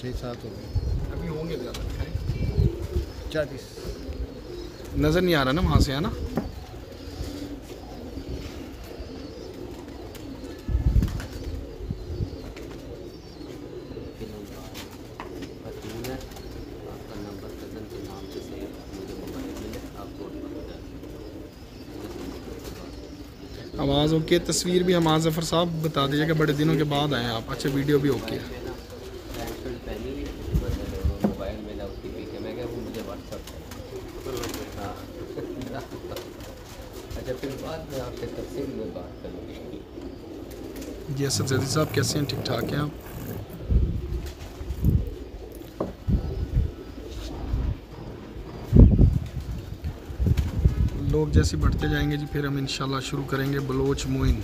6-7 हो गए। अभी होंगे ज़्यादा। 40 नज़र नहीं आ रहा ना वहाँ से, है ना? आवाज़ ओके, तस्वीर भी हमाद ज़फ़र साहब बता दीजिएगा, बड़े दिनों के बाद आए हैं आप। अच्छा, वीडियो भी ओके है। अच्छा, फिर बाद में आपसे तफसील में बात करूँगी। जी असद जैदी साहब कैसे हैं? ठीक ठाक हैं आप? लोग जैसे बढ़ते जाएंगे जी फिर हम इंशाल्लाह शुरू करेंगे। बलोच मोइन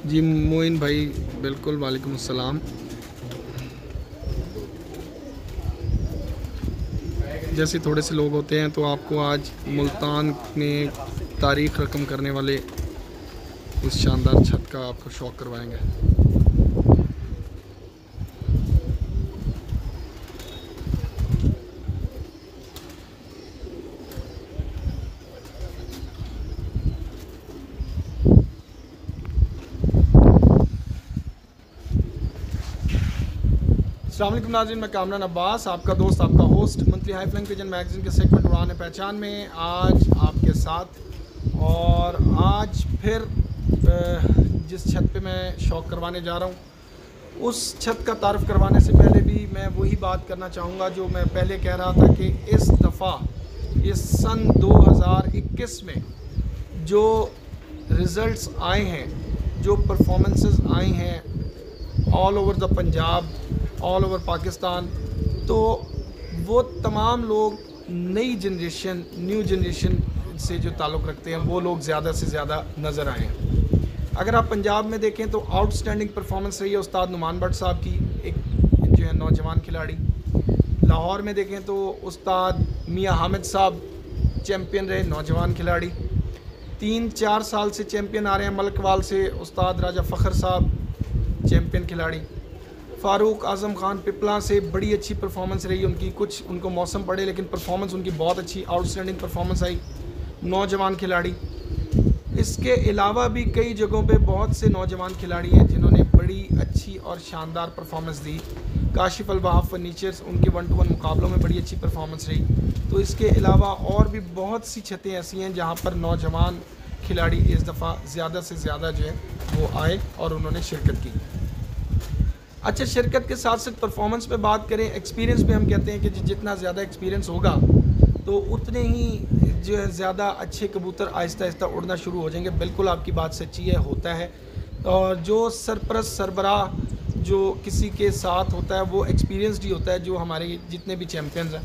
जी, मोइन भाई बिल्कुल, वालेकुम अस्सलाम। जैसे थोड़े से लोग होते हैं तो आपको आज मुल्तान में तारीख रकम करने वाले उस शानदार छत का आपको शौक करवाएंगे। अस्सलाम वालेकुम नाज़रीन, मैं कामरान अब्बास, आपका दोस्त, आपका host, monthly high flying pigeon magazine के सेगमेंट उड़ान है पहचान में आज आपके साथ। और आज फिर जिस छत पे मैं शौक करवाने जा रहा हूँ उस छत का तारफ़ करवाने से पहले भी मैं वही बात करना चाहूँगा जो मैं पहले कह रहा था कि इस दफ़ा इस सन 2021 में जो रिज़ल्ट्स आए हैं, जो परफॉर्मेंसेस आई हैं all over the Punjab, all over Pakistan, तो वो तमाम लोग नई जनरेशन, न्यू जनरेशन से जो ताल्लुक़ रखते हैं वो लोग ज़्यादा से ज़्यादा नज़र आए हैं। अगर आप पंजाब में देखें तो आउटस्टैंडिंग परफॉर्मेंस रही है उस्ताद नुमान भट्ट साहब की, एक जो है नौजवान खिलाड़ी। लाहौर में देखें तो उस्ताद मियां हामिद साहब चैम्पियन रहे, नौजवान खिलाड़ी। 3-4 साल से चैम्पियन आ रहे हैं मलकवाल से उस्ताद राजा फ़खर साहब, चैम्पियन खिलाड़ी। फ़ारूक आज़म ख़ान पिपला से बड़ी अच्छी परफॉर्मेंस रही उनकी, कुछ उनको मौसम पड़े लेकिन परफॉर्मेंस उनकी बहुत अच्छी, आउटस्टैंडिंग परफॉर्मेंस आई, नौजवान खिलाड़ी। इसके अलावा भी कई जगहों पे बहुत से नौजवान खिलाड़ी हैं जिन्होंने बड़ी अच्छी और शानदार परफॉर्मेंस दी। काशिफ अल वहाब फर्नीचर्स, उनके 1-to-1 मुकाबलों में बड़ी अच्छी परफॉर्मेंस रही। तो इसके अलावा और भी बहुत सी छतें ऐसी हैं जहाँ पर नौजवान खिलाड़ी इस दफ़ा ज़्यादा से ज़्यादा जो है वो आए और उन्होंने शिरकत की। अच्छा, शिरकत के साथ साथ परफॉर्मेंस पे बात करें, एक्सपीरियंस पे हम कहते हैं कि जितना ज़्यादा एक्सपीरियंस होगा तो उतने ही जो है ज़्यादा अच्छे कबूतर आहिस्ता आहिस्ता उड़ना शुरू हो जाएंगे। बिल्कुल आपकी बात सच्ची है, होता है। और जो सरपरस्त सरबराह जो किसी के साथ होता है वो एक्सपीरियंसड ही होता है, जो हमारे जितने भी चैम्पियंस हैं।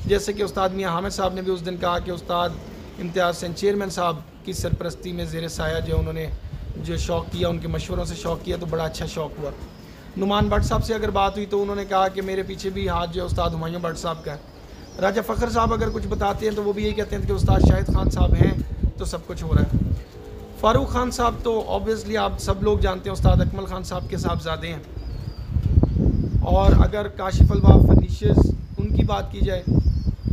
जैसे कि उस्ताद मियां हामिद साहब ने भी उस दिन कहा कि उस्ताद इम्तियाज़ हुसैन चेयरमैन साहब की सरपरस्ती में ज़ेर साया जो उन्होंने जो शौक़ किया, उनके मशवरों से शौक़ किया तो बड़ा अच्छा शौक़ हुआ। नुमान भट्ट साहब से अगर बात हुई तो उन्होंने कहा कि मेरे पीछे भी हाथ जो उस्ताद हुमायूं भट्ट साहब का है। राजा फ़खर साहब अगर कुछ बताते हैं तो वो भी यही कहते हैं कि उस्ताद शाहिद खान साहब हैं तो सब कुछ हो रहा है। फ़ारूक खान साहब तो ऑब्वियसली आप सब लोग जानते हैं, उस्ताद अकमल खान साहब के साहबजादे हैं। और अगर काशिफ अल वहाब फर्नीचर्स उनकी बात की जाए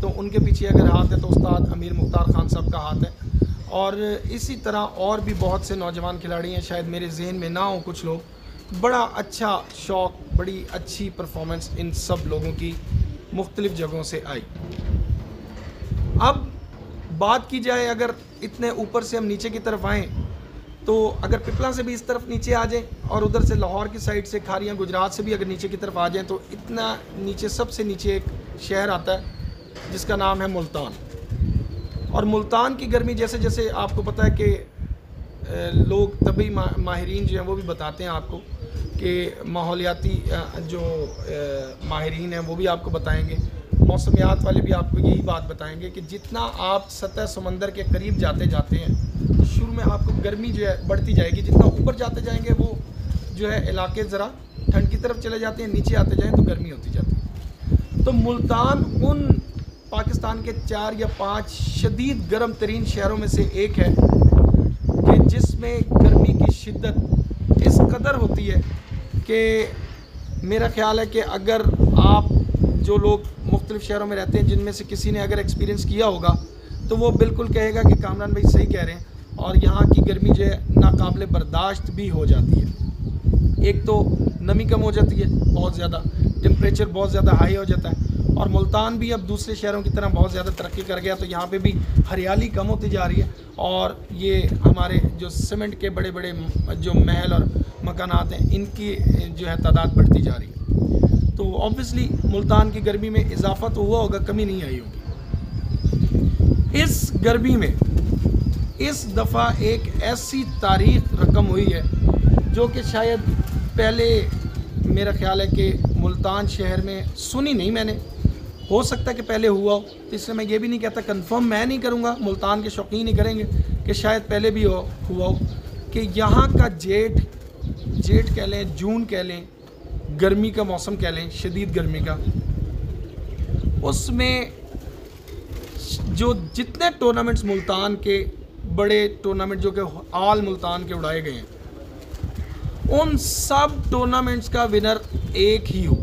तो उनके पीछे अगर हाथ है तो उस्ताद अमीर मुख्तार खान साहब का हाथ है। और इसी तरह और भी बहुत से नौजवान खिलाड़ी हैं, शायद मेरे जहन में ना हो कुछ लोग। बड़ा अच्छा शौक़, बड़ी अच्छी परफॉर्मेंस इन सब लोगों की मुख्तलिफ़ जगहों से आई। अब बात की जाए, अगर इतने ऊपर से हम नीचे की तरफ आएँ तो अगर पिपला से भी इस तरफ नीचे आ जाएँ और उधर से लाहौर की साइड से खारियाँ गुजरात से भी अगर नीचे की तरफ आ जाएँ तो इतना नीचे, सबसे नीचे एक शहर आता है जिसका नाम है मुल्तान। और मुल्तान की गर्मी जैसे जैसे आपको पता है कि लोग तभी माहिरीन जो हैं वो भी बताते हैं आपको कि माहौलियाती जो माहिरीन हैं वो भी आपको बताएंगे, मौसमियात वाले भी आपको यही बात बताएंगे कि जितना आप सतह समंदर के करीब जाते जाते हैं तो शुरू में आपको गर्मी जो है बढ़ती जाएगी, जितना ऊपर जाते जाएंगे वो जो है इलाके ज़रा ठंड की तरफ चले जाते हैं, नीचे आते जाएँ तो गर्मी होती जाती है। तो मुल्तान उन पाकिस्तान के 4 या 5 शदीद गर्म तरीन शहरों में से एक है कि जिसमें गर्मी की शिद्दत इस कदर होती है कि मेरा ख्याल है कि अगर आप जो लोग मुख्तलिफ़ शहरों में रहते हैं जिनमें से किसी ने अगर एक्सपीरियंस किया होगा तो वो बिल्कुल कहेगा कि कामरान भाई सही कह रहे हैं और यहाँ की गर्मी जो है नाकाबिले बर्दाश्त भी हो जाती है। एक तो नमी कम हो जाती है बहुत ज़्यादा, टेम्परेचर बहुत ज़्यादा हाई हो जाता है और मुल्तान भी अब दूसरे शहरों की तरह बहुत ज़्यादा तरक्की कर गया, तो यहाँ पे भी हरियाली कम होती जा रही है और ये हमारे जो सीमेंट के बड़े बड़े जो महल और मकानात हैं इनकी जो है तादाद बढ़ती जा रही है। तो ऑब्वियसली मुल्तान की गर्मी में इजाफा तो हुआ होगा, कमी नहीं आई होगी। इस गर्मी में इस दफ़ा एक ऐसी तारीख रकम हुई है जो कि शायद पहले मेरा ख्याल है कि मुल्तान शहर में सुनी नहीं मैंने, हो सकता है कि पहले हुआ हो, तो इसलिए मैं ये भी नहीं कहता, कंफर्म मैं नहीं करूँगा, मुल्तान के शौकीन ही करेंगे कि शायद पहले भी हुआ हो कि यहाँ का जेठ कह लें, जून कह लें, गर्मी का मौसम कह लें, शदीद गर्मी का, उसमें जो जितने टूर्नामेंट्स मुल्तान के बड़े टूर्नामेंट जो कि आल मुल्तान के उड़ाए गए हैं उन सब टूर्नामेंट्स का विनर एक ही हो।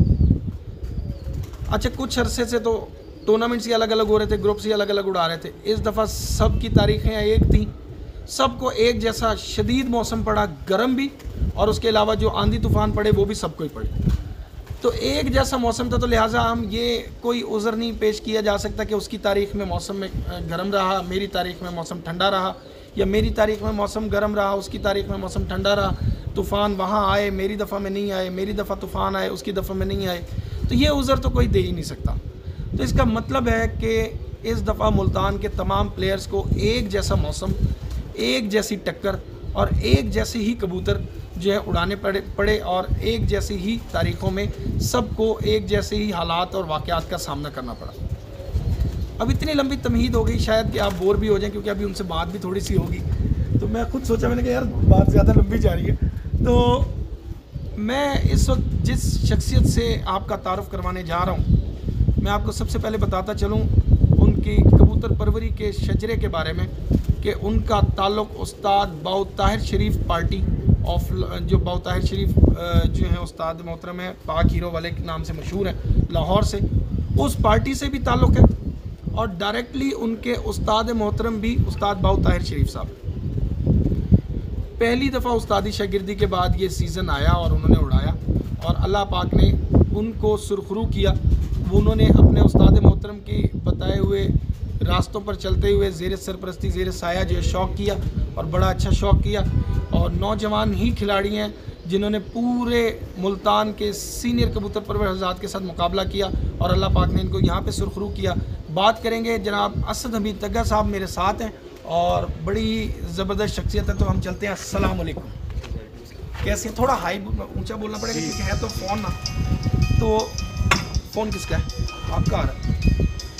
अच्छा, कुछ अरसे से तो टूर्नामेंट्स ही अलग अलग हो रहे थे, ग्रुप्स ही अलग अलग उड़ा रहे थे, इस दफ़ा सब की तारीखें एक थी, सबको एक जैसा शदीद मौसम पड़ा, गर्म भी, और उसके अलावा जो आंधी तूफ़ान पड़े वो भी सबको ही पड़े। तो एक जैसा मौसम था, तो लिहाजा हम ये कोई उज़र नहीं पेश किया जा सकता कि उसकी तारीख़ में मौसम में गर्म रहा, मेरी तारीख़ में मौसम ठंडा रहा, या मेरी तारीख़ में मौसम गर्म रहा, उसकी तारीख़ में मौसम ठंडा रहा, तूफ़ान वहाँ आए मेरी दफ़ा में नहीं आए, मेरी दफ़ा तूफ़ान आए उसकी दफ़ा में नहीं आए, तो ये उज़र तो कोई दे ही नहीं सकता। तो इसका मतलब है कि इस दफ़ा मुल्तान के तमाम प्लेयर्स को एक जैसा मौसम, एक जैसी टक्कर और एक जैसे ही कबूतर जो है उड़ाने पड़े और एक जैसी ही तारीख़ों में सबको एक जैसे ही हालात और वाक़यात का सामना करना पड़ा। अब इतनी लंबी तमहीद हो गई, शायद कि आप बोर भी हो जाएं क्योंकि अभी उनसे बात भी थोड़ी सी होगी, तो मैं खुद सोचा, मैंने कहा यार बात ज़्यादा लंबी जा रही है। तो मैं इस वक्त जिस शख्सियत से आपका तारुफ़ करवाने जा रहा हूँ, मैं आपको सबसे पहले बताता चलूँ उनकी कबूतर परवरी के शजरे के बारे में कि उनका ताल्लुक़ उस्ताद बाउ ताहिर शरीफ पार्टी ऑफ, जो बाउ ताहिर शरीफ जो हैं उस्ताद मोहतरम है, पाक हीरो वाले के नाम से मशहूर है, लाहौर से, उस पार्टी से भी ताल्लुक़ है और डायरेक्टली उनके उस्ताद मोहतरम भी उस्ताद बाउ ताहिर शरीफ साहब। पहली दफ़ा उस्तादी शागिर्दी के बाद ये सीज़न आया और उन्होंने उड़ाया और अल्लाह पाक ने उनको सुरखरू किया। उन्होंने अपने उस्ताद मोहतरम के बताए हुए रास्तों पर चलते हुए ज़ेर सरपरस्ती, ज़ेर साया जो शौक़ किया और बड़ा अच्छा शौक़ किया, और नौजवान ही खिलाड़ी हैं जिन्होंने पूरे मुल्तान के सीनियर कबूतर परवर हज़रात के साथ मुकाबला किया और अल्लाह पाक ने इनको यहाँ पे सुरखरू किया। बात करेंगे जनाब असद हमीद तग्गा साहब मेरे साथ हैं और बड़ी ज़बरदस्त शख्सियत है, तो हम चलते हैं। अस्सलाम वालेकुम। कैसे, थोड़ा हाई ऊंचा बोलना पड़ेगा क्योंकि है तो फ़ोन ना, तो फ़ोन किसका है? आपका आ रहा है।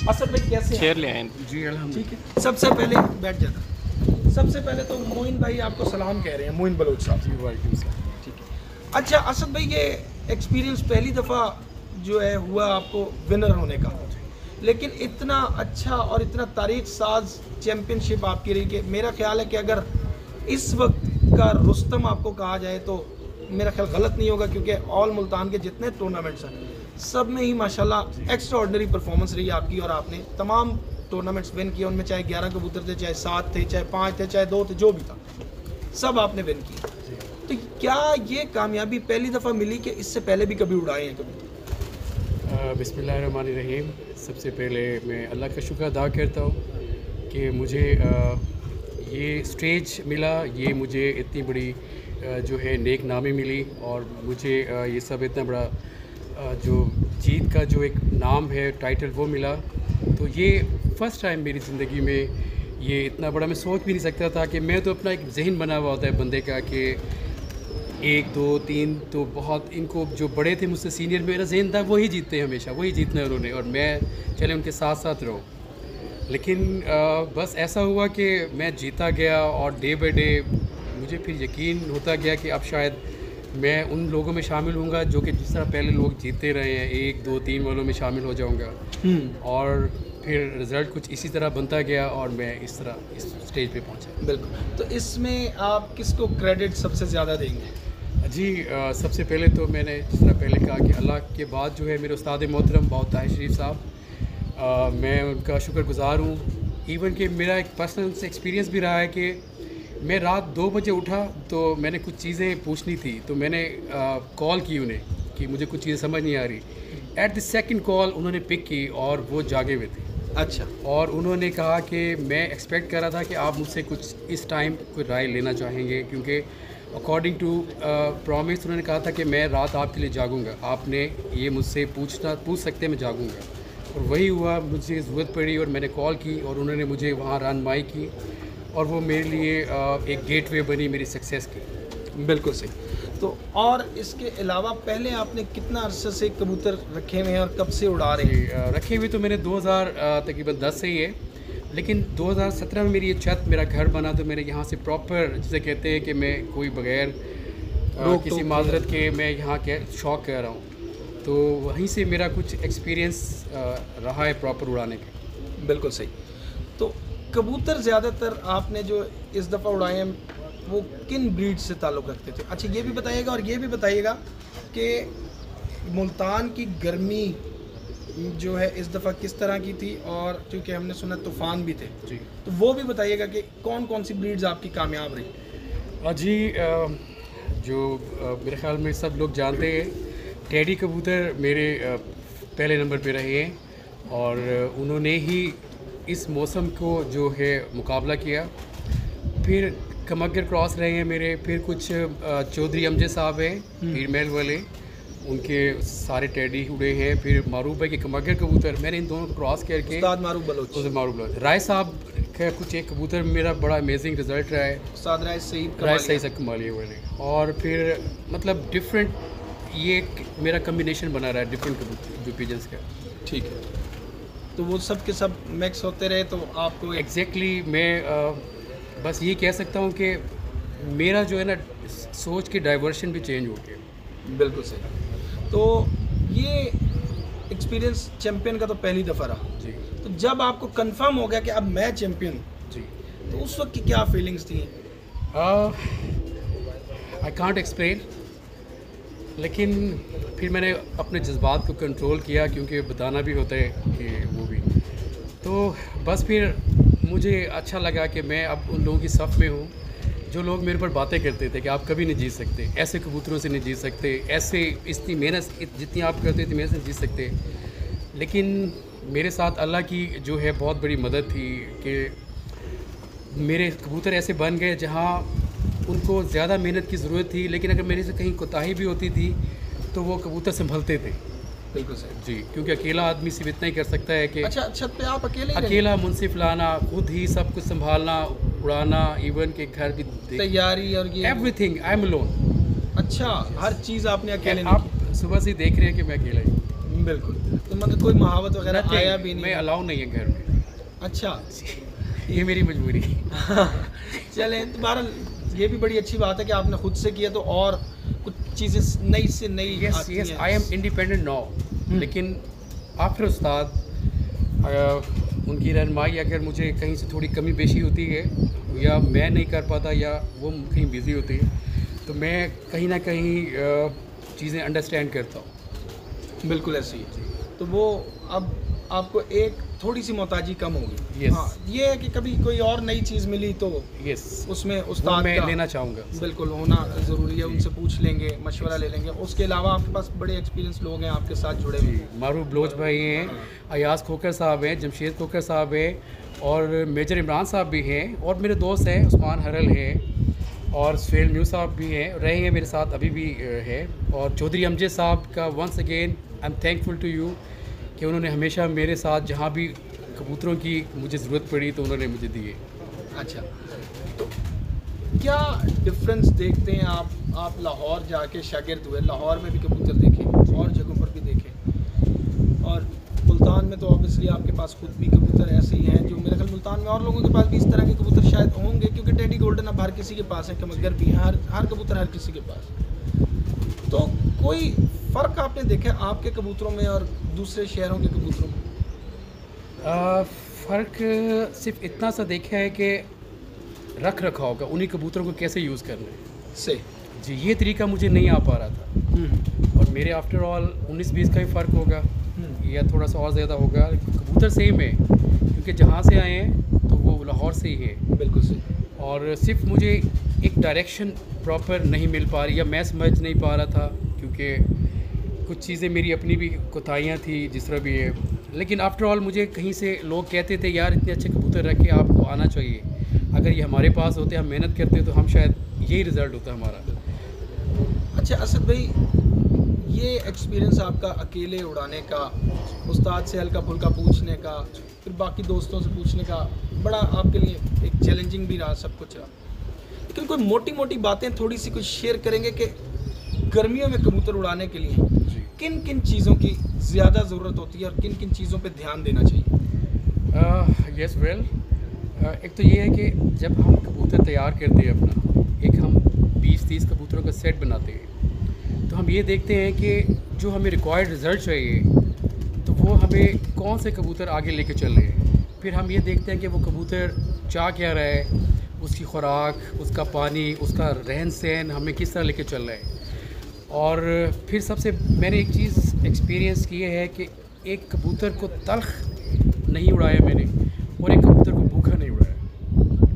असद भाई कैसे शेयर ले आए जी ठीक है, सबसे पहले बैठ जाता। सबसे पहले तो मोइन भाई आपको सलाम कह रहे हैं, मोइन बलोच साहब। ठीक है। अच्छा असद भाई, ये एक्सपीरियंस पहली दफ़ा जो है हुआ आपको विनर होने का, लेकिन इतना अच्छा और इतना तारीख साज चैम्पियनशिप आपकी रही कि मेरा ख्याल है कि अगर इस वक्त का रुस्तम आपको कहा जाए तो मेरा ख्याल गलत नहीं होगा, क्योंकि ऑल मुल्तान के जितने टूर्नामेंट्स हैं सब में ही माशाल्लाह एक्स्ट्रा ऑर्डिनरी परफॉर्मेंस रही आपकी और आपने तमाम टूर्नामेंट्स विन किए। उनमें चाहे 11 कबूतर थे, चाहे 7 थे, चाहे 5 थे, चाहे 2 थे, जो भी था सब आपने विन किया। तो क्या ये कामयाबी पहली दफ़ा मिली कि इससे पहले भी कभी उड़ाए हैं कबूतर? बिस्मिल्लाहिर्रहमानिर्रहीम। सबसे पहले मैं अल्लाह का शुक्र अदा करता हूँ कि मुझे ये स्टेज मिला, ये मुझे इतनी बड़ी जो है नेक नामी मिली और मुझे ये सब इतना बड़ा जो जीत का जो एक नाम है, टाइटल, वो मिला। तो ये फ़र्स्ट टाइम मेरी ज़िंदगी में ये इतना बड़ा, मैं सोच भी नहीं सकता था कि मैं तो अपना एक जहन बना हुआ होता है बंदे का कि 1 2 3 तो बहुत, इनको जो बड़े थे मुझसे सीनियर, मेरा जहन था वही जीतते हैं, हमेशा वही जीतना है उन्होंने और मैं चले उनके साथ साथ रहूँ। लेकिन बस ऐसा हुआ कि मैं जीता गया और डे बाई डे मुझे फिर यकीन होता गया कि अब शायद मैं उन लोगों में शामिल होऊंगा जो कि जिस तरह पहले लोग जीते रहे हैं, 1 2 3 वालों में शामिल हो जाऊंगा। और फिर रिज़ल्ट कुछ इसी तरह बनता गया और मैं इस तरह इस स्टेज पे पहुंचा। बिल्कुल। तो इसमें आप किसको क्रेडिट सबसे ज़्यादा देंगे? जी सबसे पहले तो मैंने जिस तरह पहले कहा कि अल्लाह के बाद जो है मेरे उस्ताद मोहतरम बहुत ताहिर शरीफ साहब, मैं उनका शुक्रगुज़ार हूँ। इवन कि मेरा एक पर्सनल एक्सपीरियंस भी रहा है कि मैं रात 2 बजे उठा तो मैंने कुछ चीज़ें पूछनी थी, तो मैंने कॉल की उन्हें कि मुझे कुछ चीज़ें समझ नहीं आ रही। एट द सेकंड कॉल उन्होंने पिक की और वो जागे हुए थे। अच्छा। और उन्होंने कहा कि मैं एक्सपेक्ट कर रहा था कि आप मुझसे कुछ इस टाइम कोई राय लेना चाहेंगे, क्योंकि अकॉर्डिंग टू प्रॉमिस उन्होंने कहा था कि मैं रात आपके लिए जागूंगा, आपने ये मुझसे पूछ सकते हैं, मैं जागूंगा। और वही हुआ, मुझे ज़रूरत पड़ी और मैंने कॉल की और उन्होंने मुझे वहाँ रहनुमाई की और वो मेरे लिए एक गेटवे बनी मेरी सक्सेस की। बिल्कुल सही। तो और इसके अलावा पहले आपने कितना अरसे से कबूतर रखे हुए हैं और कब से उड़ा रहे हैं? रखे हुए तो मैंने 2000 तकरीबन 10 से ही है, लेकिन 2017 में मेरी ये छत मेरा घर बना तो मैंने यहाँ से प्रॉपर, जिसे कहते हैं कि मैं कोई बगैर किसी माजरत के मैं यहाँ के शौक़ कर रहा हूँ, तो वहीं से मेरा कुछ एक्सपीरियंस रहा है प्रॉपर उड़ाने का। बिल्कुल सही। तो कबूतर ज़्यादातर आपने जो इस दफ़ा उड़ाए हैं वो किन ब्रीड से ताल्लुक़ रखते थे? अच्छा, ये भी बताइएगा और ये भी बताइएगा कि मुल्तान की गर्मी जो है इस दफ़ा किस तरह की थी, और क्योंकि हमने सुना तूफ़ान भी थे जी, तो वो भी बताइएगा कि कौन कौन सी ब्रीड्स आपकी कामयाब रही? जी जो मेरे ख्याल में सब लोग जानते हैं, टेडी कबूतर मेरे पहले नंबर पे रहे हैं और उन्होंने ही इस मौसम को जो है मुकाबला किया। फिर कमगर क्रॉस रहे हैं मेरे, फिर कुछ चौधरी अमजद साहब हैं हीरमहल वाले, उनके सारे टेडी उड़े हैं। फिर मारूफ भाई के कमगर कबूतर, मैंने इन दोनों को क्रॉस करके उस्ताद मारूफ बलोच, मारूफ बलोच राय साहब का कुछ एक कबूतर मेरा बड़ा अमेजिंग रिजल्ट रहा है, उस्ताद राय सही से कमालिया वाले। और फिर मतलब डिफरेंट ये मेरा कम्बिनेशन बना रहा है डिफरेंट कबूतर जो पिजन्स का। ठीक है, तो वो सब के सब मिक्स होते रहे तो आपको एग्जैक्टली मैं बस ये कह सकता हूँ कि मेरा जो है ना सोच के डाइवर्शन भी चेंज हो गया। बिल्कुल सही। तो ये एक्सपीरियंस चैम्पियन का तो पहली दफ़ा रहा जी। तो जब आपको कंफर्म हो गया कि अब मैं चैम्पियन जी, तो उस वक्त की क्या फीलिंग्स थी? आई कांट एक्सप्लेन, लेकिन फिर मैंने अपने जज्बात को कंट्रोल किया, क्योंकि बताना भी होता है कि वो भी। तो बस फिर मुझे अच्छा लगा कि मैं अब उन लोगों की सफ़ में हूँ जो लोग मेरे पर बातें करते थे कि आप कभी नहीं जीत सकते, ऐसे कबूतरों से नहीं जीत सकते, ऐसे इतनी मेहनत जितनी आप करते इतनी मेहनत से जीत सकते। लेकिन मेरे साथ अल्लाह की जो है बहुत बड़ी मदद थी कि मेरे कबूतर ऐसे बन गए जहाँ उनको ज़्यादा मेहनत की ज़रूरत थी, लेकिन अगर मेरे से कहीं कोताही भी होती थी तो वो कबूतर संभलते थे। बिल्कुल सही जी, क्योंकि अकेला आदमी सिर्फ इतना ही कर सकता है कि अच्छा, छत पे आप अकेले ही रहे? अकेला मुनसिफ लाना, खुद ही सब कुछ संभालना, उड़ाना, इवन के घर भी तैयारी और ये एवरीथिंग आई एम अलोन। अच्छा, हर चीज़ आपने अकेले आप सुबह से देख रहे हैं कि मैं अकेला ही हूँ। बिल्कुल। तो मतलब कोई महावत वगैरह आया भी नहीं? मैं अलाउ नहीं है घर में। अच्छा ये मेरी मजबूरी। चलें, तो बहरहाल ये भी बड़ी अच्छी बात है कि आपने खुद से किया, तो और कुछ चीज़ें नई से नई आती हैं। आई एम इंडिपेंडेंट नाउ, लेकिन आफ्टर उस्ताद उनकी रहनुमाई अगर मुझे कहीं से थोड़ी कमी पेशी होती है या मैं नहीं कर पाता या वो कहीं बिज़ी होती है तो मैं कहीं ना कहीं चीज़ें अंडरस्टैंड करता हूँ। बिल्कुल ऐसे ही। तो वो अब आपको एक थोड़ी सी मोहताजी कम होगी। Yes. हाँ, ये है कि कभी कोई और नई चीज़ मिली तो यस, उसमें उस्ताद मैं का लेना चाहूँगा। बिल्कुल होना ज़रूरी है, उनसे पूछ लेंगे, मशवरा ले लेंगे। उसके अलावा आपके पास बड़े एक्सपीरियंस लोग हैं आपके साथ जुड़े हुए। मारूफ बलोच भाई हैं, अयाज खोकर साहब हैं, जमशेद खोकर साहब हैं और मेजर इमरान साहब भी हैं, और मेरे दोस्त हैं उस्मान हरल हैं और सुहेल म्यू साहब भी हैं, रहे हैं मेरे साथ अभी भी है। और चौधरी अमजद साहब का once again I am thankful to you कि उन्होंने हमेशा मेरे साथ जहाँ भी कबूतरों की मुझे ज़रूरत पड़ी तो उन्होंने मुझे दिए। अच्छा, तो क्या डिफरेंस देखते हैं आप लाहौर जाके शागिर्द हुए, लाहौर में भी कबूतर देखे और जगहों पर भी देखे, और मुल्तान में तो ऑब्वियसली आपके पास खुद भी कबूतर ऐसे ही हैं जो मेरे ख्याल मुल्तान में और लोगों के पास भी इस तरह के कबूतर शायद होंगे, क्योंकि टेडी गोल्डन अब हर किसी के पास है, कमगर भी हैं, हर कबूतर हर किसी के पास। तो कोई फ़र्क आपने देखा आपके कबूतरों में और दूसरे शहरों के कबूतरों में? फ़र्क सिर्फ इतना सा देखा है कि रख रखाव का, उन्हीं कबूतरों को कैसे यूज़ करना है। से जी, ये तरीका मुझे नहीं आ पा रहा था। और मेरे आफ्टर ऑल 19-20 का ही फ़र्क होगा या थोड़ा सा और ज़्यादा होगा। कबूतर सेम है क्योंकि जहाँ से आए हैं तो वो लाहौर से ही है। बिल्कुल सही। और सिर्फ मुझे एक डायरेक्शन प्रॉपर नहीं मिल पा रही या मैं समझ नहीं पा रहा था क्योंकि कुछ चीज़ें मेरी अपनी भी कोताहियाँ थी जिस तरह भी है। लेकिन आफ्टर ऑल मुझे कहीं से लोग कहते थे यार इतने अच्छे कबूतर रख के आपको आना चाहिए, अगर ये हमारे पास होते हम मेहनत करते तो हम शायद यही रिज़ल्ट होता हमारा। अच्छा असद भाई, ये एक्सपीरियंस आपका अकेले उड़ाने का, उस्ताद से हल्का फुल्का पूछने का, फिर बाकी दोस्तों से पूछने का, बड़ा आपके लिए एक चैलेंजिंग भी रहा, सब कुछ रहा। लेकिन कोई मोटी मोटी बातें थोड़ी सी कुछ शेयर करेंगे कि गर्मियों में कबूतर उड़ाने के लिए किन किन चीज़ों की ज़्यादा ज़रूरत होती है और किन किन चीज़ों पे ध्यान देना चाहिए? यस वेल, एक तो ये है कि जब हम कबूतर तैयार करते हैं अपना, एक हम 20-30 कबूतरों का सेट बनाते हैं, तो हम ये देखते हैं कि जो हमें रिक्वायर्ड रिज़ल्ट चाहिए तो वो हमें कौन से कबूतर आगे लेके चल रहे हैं। फिर हम ये देखते हैं कि वो कबूतर चाह क्या रहा है, उसकी खुराक, उसका पानी, उसका रहन सहन हमें किस तरह लेके चल रहा है। और फिर सबसे मैंने एक चीज़ एक्सपीरियंस की है कि एक कबूतर को तल्ख नहीं उड़ाया मैंने और एक कबूतर को भूखा नहीं उड़ाया।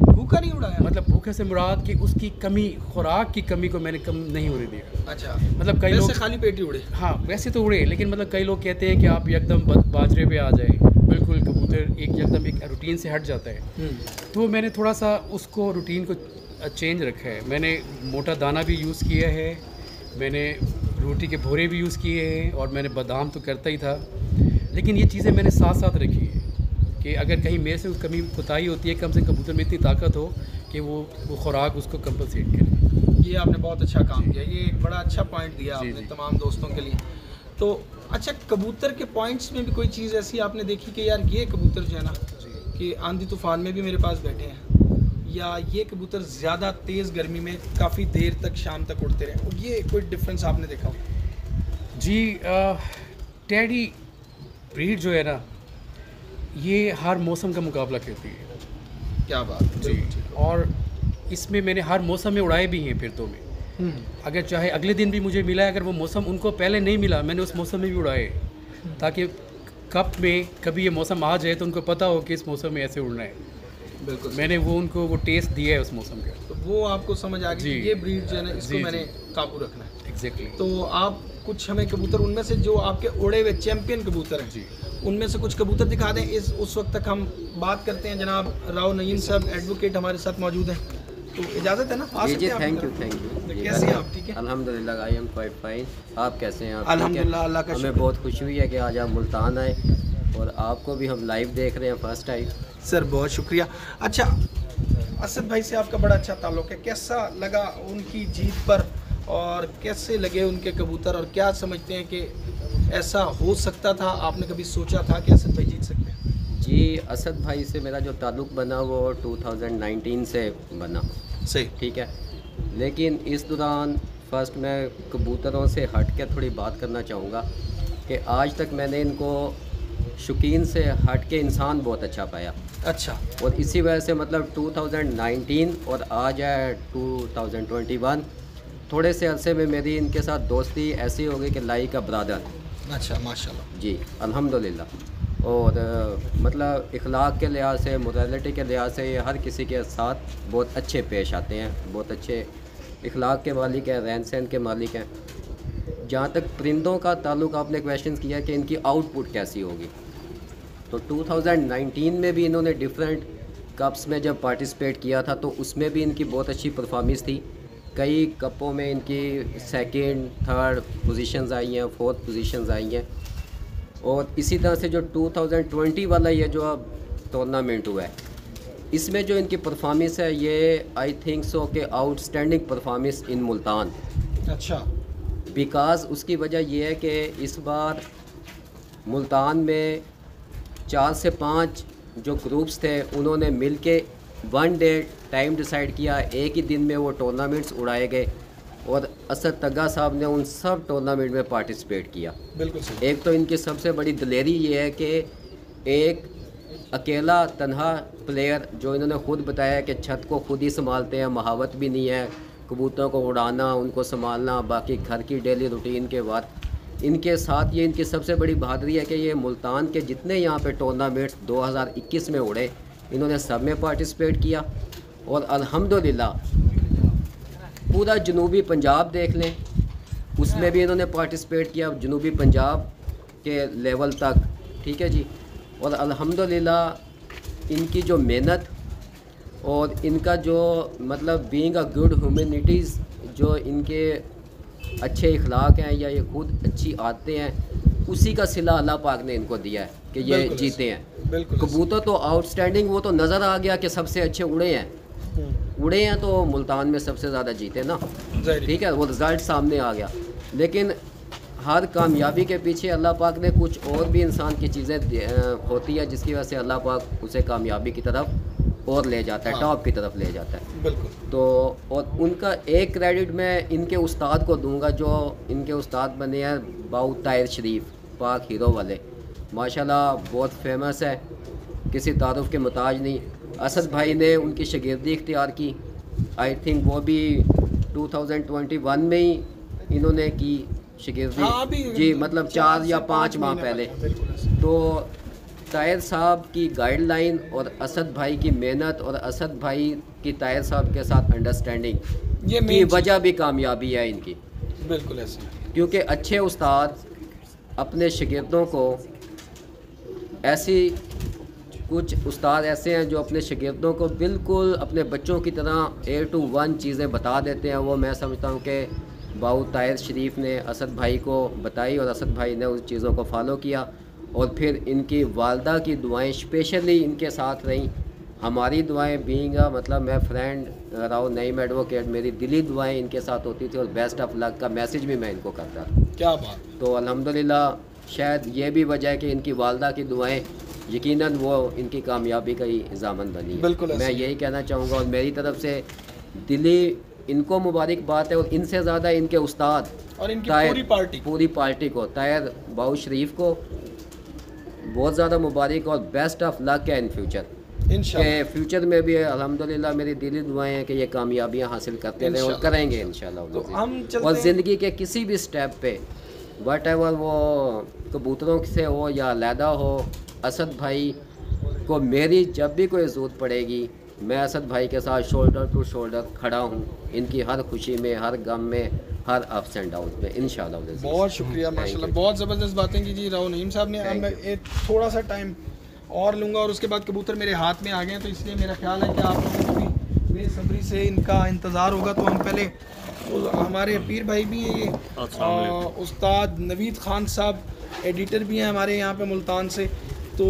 भूखा नहीं उड़ाया? मतलब भूखे से मुराद कि उसकी कमी, खुराक की कमी को मैंने कम नहीं होने दिया। अच्छा, मतलब कई लोग खाली पेट ही उड़े? हाँ, वैसे तो उड़े, लेकिन मतलब कई लोग कहते हैं कि आप एकदम बाजरे पे आ जाए, बिल्कुल कबूतर एकदम एक रूटीन से हट जाता है। तो मैंने थोड़ा सा उसको रूटीन को चेंज रखा है। मैंने मोटा दाना भी यूज़ किया है, मैंने रोटी के भोरे भी यूज़ किए हैं और मैंने बादाम तो करता ही था, लेकिन ये चीज़ें मैंने साथ साथ रखी है कि अगर कहीं मेरे से कमी कोताही होती है, कम से कम कबूतर में इतनी ताकत हो कि वो खुराक उसको कंपलसेट करे। ये आपने बहुत अच्छा काम किया, ये एक बड़ा अच्छा पॉइंट दिया आपने तमाम दोस्तों के लिए। तो अच्छा, कबूतर के पॉइंट्स में भी कोई चीज़ ऐसी आपने देखी कि यार ये कबूतर जो है ना कि आंधी तूफान में भी मेरे पास बैठे हैं, या ये कबूतर ज़्यादा तेज़ गर्मी में काफ़ी देर तक शाम तक उड़ते रहे, और ये कोई डिफरेंस आपने देखा हो? जी, टेडी ब्रीड जो है ना, ये हर मौसम का मुकाबला करती है। क्या बात जी, और इसमें मैंने हर मौसम में उड़ाए भी हैं फिरतों में। अगर चाहे अगले दिन भी मुझे मिला है, अगर वो मौसम उनको पहले नहीं मिला, मैंने उस मौसम में भी उड़ाए, ताकि कब में कभी ये मौसम आ जाए तो उनको पता हो कि इस मौसम में ऐसे उड़ना है। बिल्कुल, मैंने वो उनको वो टेस्ट दिया है उस मौसम का। तो वो आपको समझ आ गई कि ये ब्रीड जो है ना, इसको जी, मैंने काबू रखना है। एग्जैक्टली। तो आप कुछ हमें कबूतर उनमें से जो आपके उड़े हुए चैंपियन कबूतर हैं, जी, उनमें से कुछ कबूतर दिखा दें। उस वक्त तक हम बात करते हैं। जनाब राव नईम साहब एडवोकेट हमारे साथ मौजूद हैं, तो इजाज़त है ना? आ सकते हैं? Thank you. तो कैसे हैं आप? ठीक है, अल्हम्दुलिल्लाह, आई एम क्वाइट फाइन। आप कैसे हैं? आप? अल्हम्दुलिल्लाह, अल्लाह का हमें शुक्र। बहुत खुशी हुई है कि आज आप मुल्तान आए और आपको भी हम लाइव देख रहे हैं फर्स्ट टाइम। सर बहुत शुक्रिया। अच्छा, असद भाई से आपका बड़ा अच्छा ताल्लुक़ है, कैसा लगा उनकी जीत पर और कैसे लगे उनके कबूतर, और क्या समझते हैं कि ऐसा हो सकता था? आपने कभी सोचा था कि असद भाई जीत सकते हैं? जी, असद भाई से मेरा जो ताल्लुक़ बना वो 2019 से बना। सही, ठीक है, लेकिन इस दौरान फर्स्ट मैं कबूतरों से हट के थोड़ी बात करना चाहूँगा कि आज तक मैंने इनको शौकीन से हट के इंसान बहुत अच्छा पाया। अच्छा, और इसी वजह से मतलब 2019 और आज है 2021, थोड़े से अरसे में मेरी इनके साथ दोस्ती ऐसी हो गई कि लाई का ब्रादर। अच्छा, माशाल्लाह। जी, अल्हम्दुलिल्लाह। और मतलब इखलाक के लिहाज से, मोरालिटी के लिहाज से ये हर किसी के साथ बहुत अच्छे पेश आते हैं, बहुत अच्छे इखलाक के मालिक हैं, रहन सहन के मालिक हैं। जहाँ तक परिंदों का ताल्लुक़, आपने क्वेश्चन किया कि इनकी आउटपुट कैसी होगी, तो 2019 में भी इन्होंने डिफरेंट कप्स में जब पार्टिसिपेट किया था तो उसमें भी इनकी बहुत अच्छी परफॉर्मेंस थी। कई कपों में इनकी सेकंड, थर्ड पोजीशंस आई हैं, फोर्थ पोजीशंस आई हैं। और इसी तरह से जो 2020 वाला ये जो अब टूर्नामेंट हुआ है, इसमें जो इनकी परफॉर्मेंस है ये आई थिंक सो कि आउटस्टैंडिंग परफॉर्मेंस इन मुल्तान। अच्छा, बिकॉज़ उसकी वजह यह है कि इस बार मुल्तान में 4 से 5 जो ग्रुप्स थे उन्होंने मिलके वन डे टाइम डिसाइड किया, एक ही दिन में वो टूर्नामेंट्स उड़ाए गए और असद तग्गा साहब ने उन सब टूर्नामेंट में पार्टिसिपेट किया। बिल्कुल सही। एक तो इनकी सबसे बड़ी दिलेरी ये है कि एक अकेला तन्हा प्लेयर, जो इन्होंने ख़ुद बताया कि छत को खुद ही संभालते हैं, महावत भी नहीं है, कबूतरों को उड़ाना, उनको संभालना, बाकी घर की डेली रूटीन के बाद इनके साथ ये इनकी सबसे बड़ी बहादुरी है कि ये मुल्तान के जितने यहाँ पे टूर्नामेंट्स 2021 में उड़े इन्होंने सब में पार्टिसिपेट किया। और अल्हम्दुलिल्लाह पूरा जनूबी पंजाब देख लें, उसमें भी इन्होंने पार्टिसिपेट किया, जनूबी पंजाब के लेवल तक, ठीक है जी। और अल्हम्दुलिल्लाह इनकी जो मेहनत और इनका जो मतलब बीइंग अ गुड ह्यूमैनिटीज़, जो इनके अच्छे इखलाक हैं या ये खुद अच्छी आदतें हैं, उसी का सिला अल्लाह पाक ने इनको दिया है कि ये जीते हैं। बिल्कुल। कबूतर तो आउटस्टैंडिंग, वो तो नज़र आ गया कि सबसे अच्छे उड़े हैं, उड़े हैं तो मुल्तान में सबसे ज़्यादा जीते ना, ठीक है, वो रिज़ल्ट सामने आ गया। लेकिन हर कामयाबी के पीछे अल्लाह पाक ने कुछ और भी इंसान की चीज़ें होती है जिसकी वजह से अल्लाह पाक उसे कामयाबी की तरफ और ले जाता है, टॉप की तरफ ले जाता है। बिल्कुल। तो और उनका एक क्रेडिट मैं इनके उस्ताद को दूंगा, जो इनके उस्ताद बने हैं बाऊ ताहिर शरीफ, पाक हीरो वाले, माशाल्लाह बहुत फेमस है, किसी तारुफ के मुताज नहीं। असद भाई ने उनकी शागिर्दी इख्तियार की, आई थिंक वो भी 2021 में ही इन्होंने की शागिर्दी, जी, मतलब 4 या 5 माह पहले। तो ताहिर साहब की गाइडलाइन और असद भाई की मेहनत और असद भाई की ताहिर साहब के साथ अंडरस्टैंडिंग की वजह भी कामयाबी है इनकी। बिल्कुल ऐसे, क्योंकि अच्छे उस्ताद अपने शागिर्दों को ऐसी, कुछ उस्ताद ऐसे हैं जो अपने शागिर्दों को बिल्कुल अपने बच्चों की तरह A to 1 चीज़ें बता देते हैं। वो मैं समझता हूँ कि बाऊ ताहिर शरीफ ने असद भाई को बताई और असद भाई ने उस चीज़ों को फॉलो किया। और फिर इनकी वालदा की दुआएं स्पेशली इनके साथ रहीं, हमारी दुआएं बीइंग मतलब मैं फ्रेंड राव नईम एडवोकेट, मेरी दिली दुआएं इनके साथ होती थी और बेस्ट ऑफ लक का मैसेज भी मैं इनको करता था। क्या बात। तो अल्हम्दुलिल्लाह शायद ये भी वजह है कि इनकी वालदा की दुआएं यकीनन वो इनकी कामयाबी का ही ज़ामन बनी है। बिल्कुल मैं यही कहना चाहूँगा और मेरी तरफ से दिली इनको मुबारकबाद है। और इनसे ज़्यादा इनके उस्ताद और इनकी पूरी पार्टी को, ताहिर बाऊ शरीफ को बहुत ज़्यादा मुबारक और बेस्ट ऑफ लक है इन फ्यूचर। इंशाल्लाह फ्यूचर में भी अल्हम्दुलिल्लाह मेरी दिली दुआएं हैं कि ये कामयाबियाँ हासिल करते रहे और करेंगे इंशाल्लाह। तो हम और ज़िंदगी के किसी भी स्टेप पे वट एवर, वो कबूतरों से हो या अलहदा हो, असद भाई को मेरी जब भी कोई ज़रूरत पड़ेगी मैं असद भाई के साथ शोल्डर टू शोल्डर खड़ा हूँ, इनकी हर खुशी में, हर गम में, हर अप्स एंड डाउन में इंशाल्लाह। बहुत शुक्रिया, माशाल्लाह बहुत ज़बरदस्त बातें की जी राव नईम साहब ने। अब मैं एक थोड़ा सा टाइम और लूँगा और उसके बाद कबूतर मेरे हाथ में आ गए हैं, तो इसलिए मेरा ख्याल है कि आप लोगों को भी बेसब्री से इनका इंतज़ार होगा। तो हम पहले, तो हमारे पीर भाई भी हैं ये, उस्ताद नवीद ख़ान साहब एडिटर भी हैं हमारे यहाँ पे मुल्तान से। तो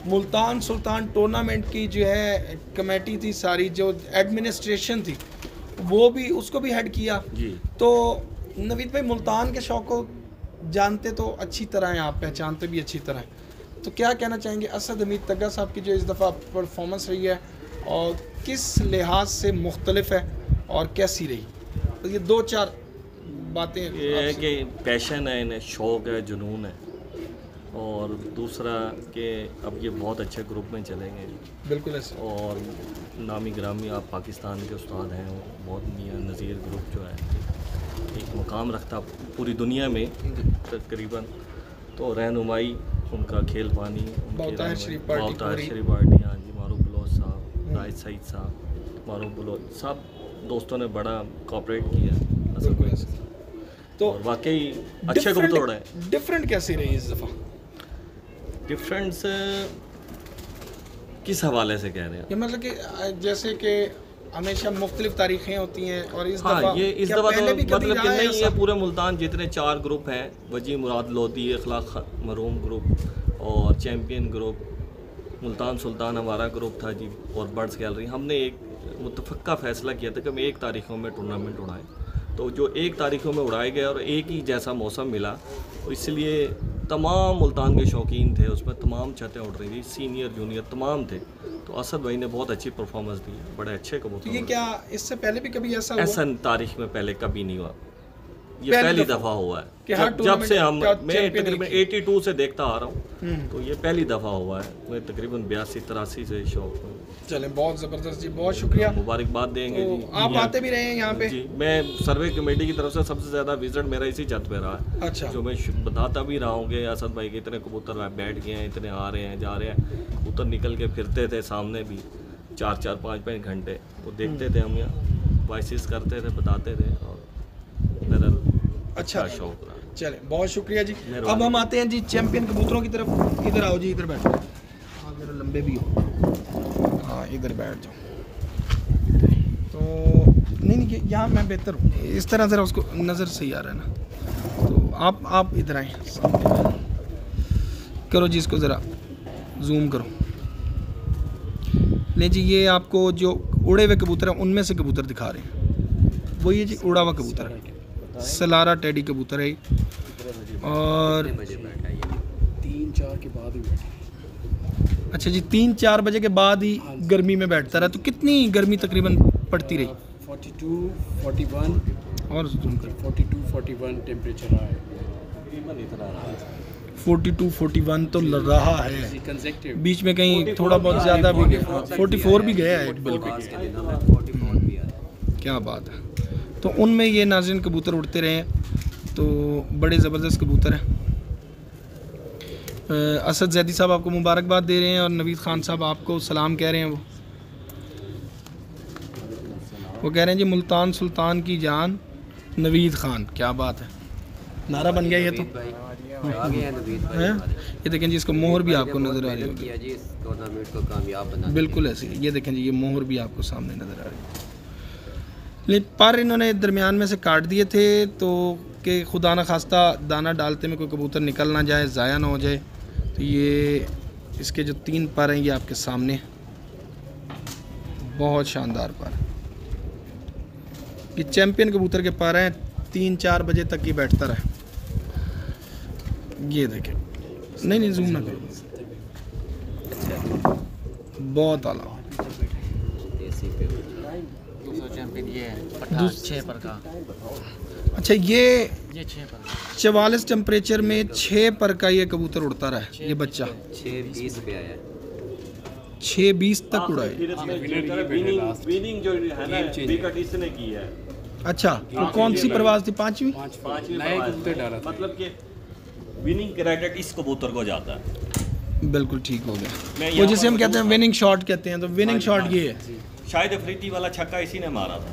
मुल्तान सुल्तान टूर्नामेंट की जो है कमेटी थी सारी, जो एडमिनिस्ट्रेशन थी, वो भी, उसको भी हेड किया जी। तो नवीद भाई मुल्तान के शौक़ को जानते तो अच्छी तरह हैं, आप पहचानते भी अच्छी तरह हैं, तो क्या कहना चाहेंगे असद हमीद तग्गा साहब की जो इस दफ़ा परफॉर्मेंस रही है और किस लिहाज से मुख्तलिफ है और कैसी रही? तो ये 2-4 बातें। ये है कि पैशन है, इन्हें शौक़ है, जुनून है, और दूसरा कि अब ये बहुत अच्छे ग्रुप में चलेंगे। बिल्कुल ऐसे। और नामी ग्रामी आप पाकिस्तान के उस्ताद हैं, बहुत मियां नज़ीर ग्रुप जो है एक मुकाम रखता पूरी दुनिया में तकरीबन। तो रहनुमाई उनका, खेल पानी उनकी शरीफ पार्टी, हाँ जी, मारूफ बलोच साहब, राज सईद साहब, मारूफ बलोच साहब, दोस्तों ने बड़ा कोऑपरेट किया। तो वाकई अच्छे कबूतर उड़े। डिफरेंट कैसी रही इस दफ़ा? डिफरेंस किस हवाले से कह रहे हैं? ये मतलब कि जैसे कि हमेशा मुख्तलिफ तारीखें होती हैं और इस हाँ, दफ़ा ये इस दफ़ा तो मतलब कि नहीं, ये पूरे मुल्तान जितने 4 ग्रुप हैं, वजी मुराद लोधी, अखलाक मरूम ग्रुप और चैम्पियन ग्रुप, मुल्तान सुल्तान हमारा ग्रुप था जी, और बर्ड्स गैलरी, हमने एक मुतफ़क्का फ़ैसला किया था कि हम 1 तारीखों में टूर्नामेंट उड़ाएँ। तो जो 1 तारीखों में उड़ाए गए और एक ही जैसा मौसम मिला, तो इसलिए तमाम मुल्तान के शौकीन थे, उसमें तमाम छतें उड़ रही थी, सीनियर जूनियर तमाम थे। तो असद भाई ने बहुत अच्छी परफॉर्मेंस दी, बड़े अच्छे कबूतर। तो ये क्या इससे पहले भी कभी ऐसा तारीख में पहले कभी नहीं हुआ? ये पहली दफ़ा हुआ है कि हर जब से हम टूर्नामेंट का मैं चैंपियन तकरीबन एक 82 से देखता आ रहा हूँ, तो ये पहली दफ़ा हुआ है। मैं तकरीबन 82-83 से शौक हूँ। चलें, बहुत ज़बरदस्त जी, बहुत शुक्रिया। मुबारकबाद देंगे तो जी। आप आते भी रहे हैं यहाँ पे? जी, मैं सर्वे कमेटी की तरफ से सबसे ज़्यादा विजिट मेरा इसी छत पे रहा है। अच्छा। जो मैं बताता भी रहा हूँ कि असद भाई के इतने कबूतर बैठ गए हैं, इतने आ रहे हैं, जा रहे हैं। कबूतर निकल के फिरते थे सामने भी 4-4, 5-5 घंटे, वो देखते थे हम यहाँ, वॉइस करते थे, बताते थे, और मेरा अच्छा शौक रहा। चलें, बहुत शुक्रिया जी। अब हम आते हैं जी चैंपियन कबूतरों की तरफ। इधर आओ जी, इधर बैठो। हाँ, जरा लंबे भी हो। हाँ, इधर बैठ जाओ। तो नहीं, यहाँ मैं बेहतर हूँ, इस तरह ज़रा उसको नज़र सही आ रहा है ना। तो आप इधर आए सामने करो जी, इसको ज़रा जूम करो। नहीं जी, ये आपको जो उड़े हुए कबूतर हैं उनमें से कबूतर दिखा रहे हैं। वो ये जी उड़ा हुआ कबूतर है, सलारा टेडी कबूतर है। और 3-4 के बाद ही बैठे। अच्छा जी, 3-4 बजे के बाद ही गर्मी में बैठता रहा। तो कितनी गर्मी तकरीबन पड़ती रही? 42-41 और 42-41 टेम्परेचर रहा है। 42-41 तो रहा है, कंसेक्टिव। बीच में कहीं थोड़ा बहुत ज़्यादा भी गया, 44 भी गया है बिल्कुल। क्या बात है। तो उनमें ये नाज़रीन कबूतर उड़ते रहे हैं, तो बड़े ज़बरदस्त कबूतर हैं। असद जैदी साहब आपको मुबारकबाद दे रहे हैं, और नवीद ख़ान साहब आपको सलाम कह रहे हैं। वो कह रहे हैं जी, मुल्तान सुल्तान की जान नवीद ख़ान। क्या बात है, नारा बन गया ये तो। हैं? ये देखें जी, इसको मोहर भी आपको नज़र आ रही होगी। टूर्नामेंट को कामयाब बना बिल्कुल ऐसे, ये देखें जी, ये मोहर भी आपको सामने नज़र आ रही है। लेकिन पर इन्होंने दरमियान में से काट दिए थे, तो कि खुदा न खास्ता दाना डालते में कोई कबूतर निकल ना जाए, ज़ाया ना हो जाए। तो ये इसके जो 3 पर हैं ये आपके सामने, बहुत शानदार पर। ये चैंपियन कबूतर के पर हैं, 3-4 बजे तक ही बैठता रहे। ये देखें, नहीं जूम ना करो, बहुत आला। अच्छा, ये 44 टेम्परेचर में 6 पर का ये कबूतर उड़ता रहा है। ये बच्चा 6:20 पे आया, 6:20 तक उड़ा है। विनिंग जो है ना, विकेट इसने की है। अच्छा, तो कौन सी परवाज़ थी? 5वीं? मतलब कि विनिंग क्रेडिट इस कबूतर को जाता है। बिल्कुल ठीक हो गया। वो जिसे हम कहते हैं विनिंग शॉट कहते हैं, तो विनिंग शॉट ये है। शायद अफरीदी वाला छक्का इसी ने मारा था।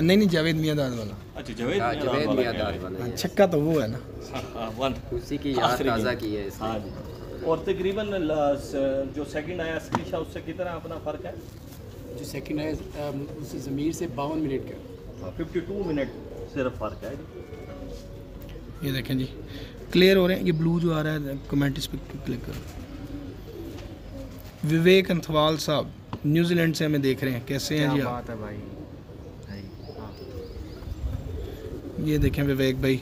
नहीं, जावेद मियांदाद वाला। अच्छा, जावेद मियांदाद वाला छक्का तो वो है ना, उसी की याद ताज़ा की है। हाँ जी। और तकरीबन जो सेकंड आया स्कीशा, उससे कितना अपना फ़र्क है? जो सेकंड आया उससे ज़मीर से 52 मिनट का, 52 मिनट सिर्फ फ़र्क है। ये देखें जी, क्लियर हो रहे हैं। ये ब्लू जो आ रहा है, कमेंट इस पर क्लिक करो। विवेक अंथवाल साहब न्यूजीलैंड से हमें देख रहे हैं, कैसे हैं जी आप? भाई। ये देखें विवेक भाई,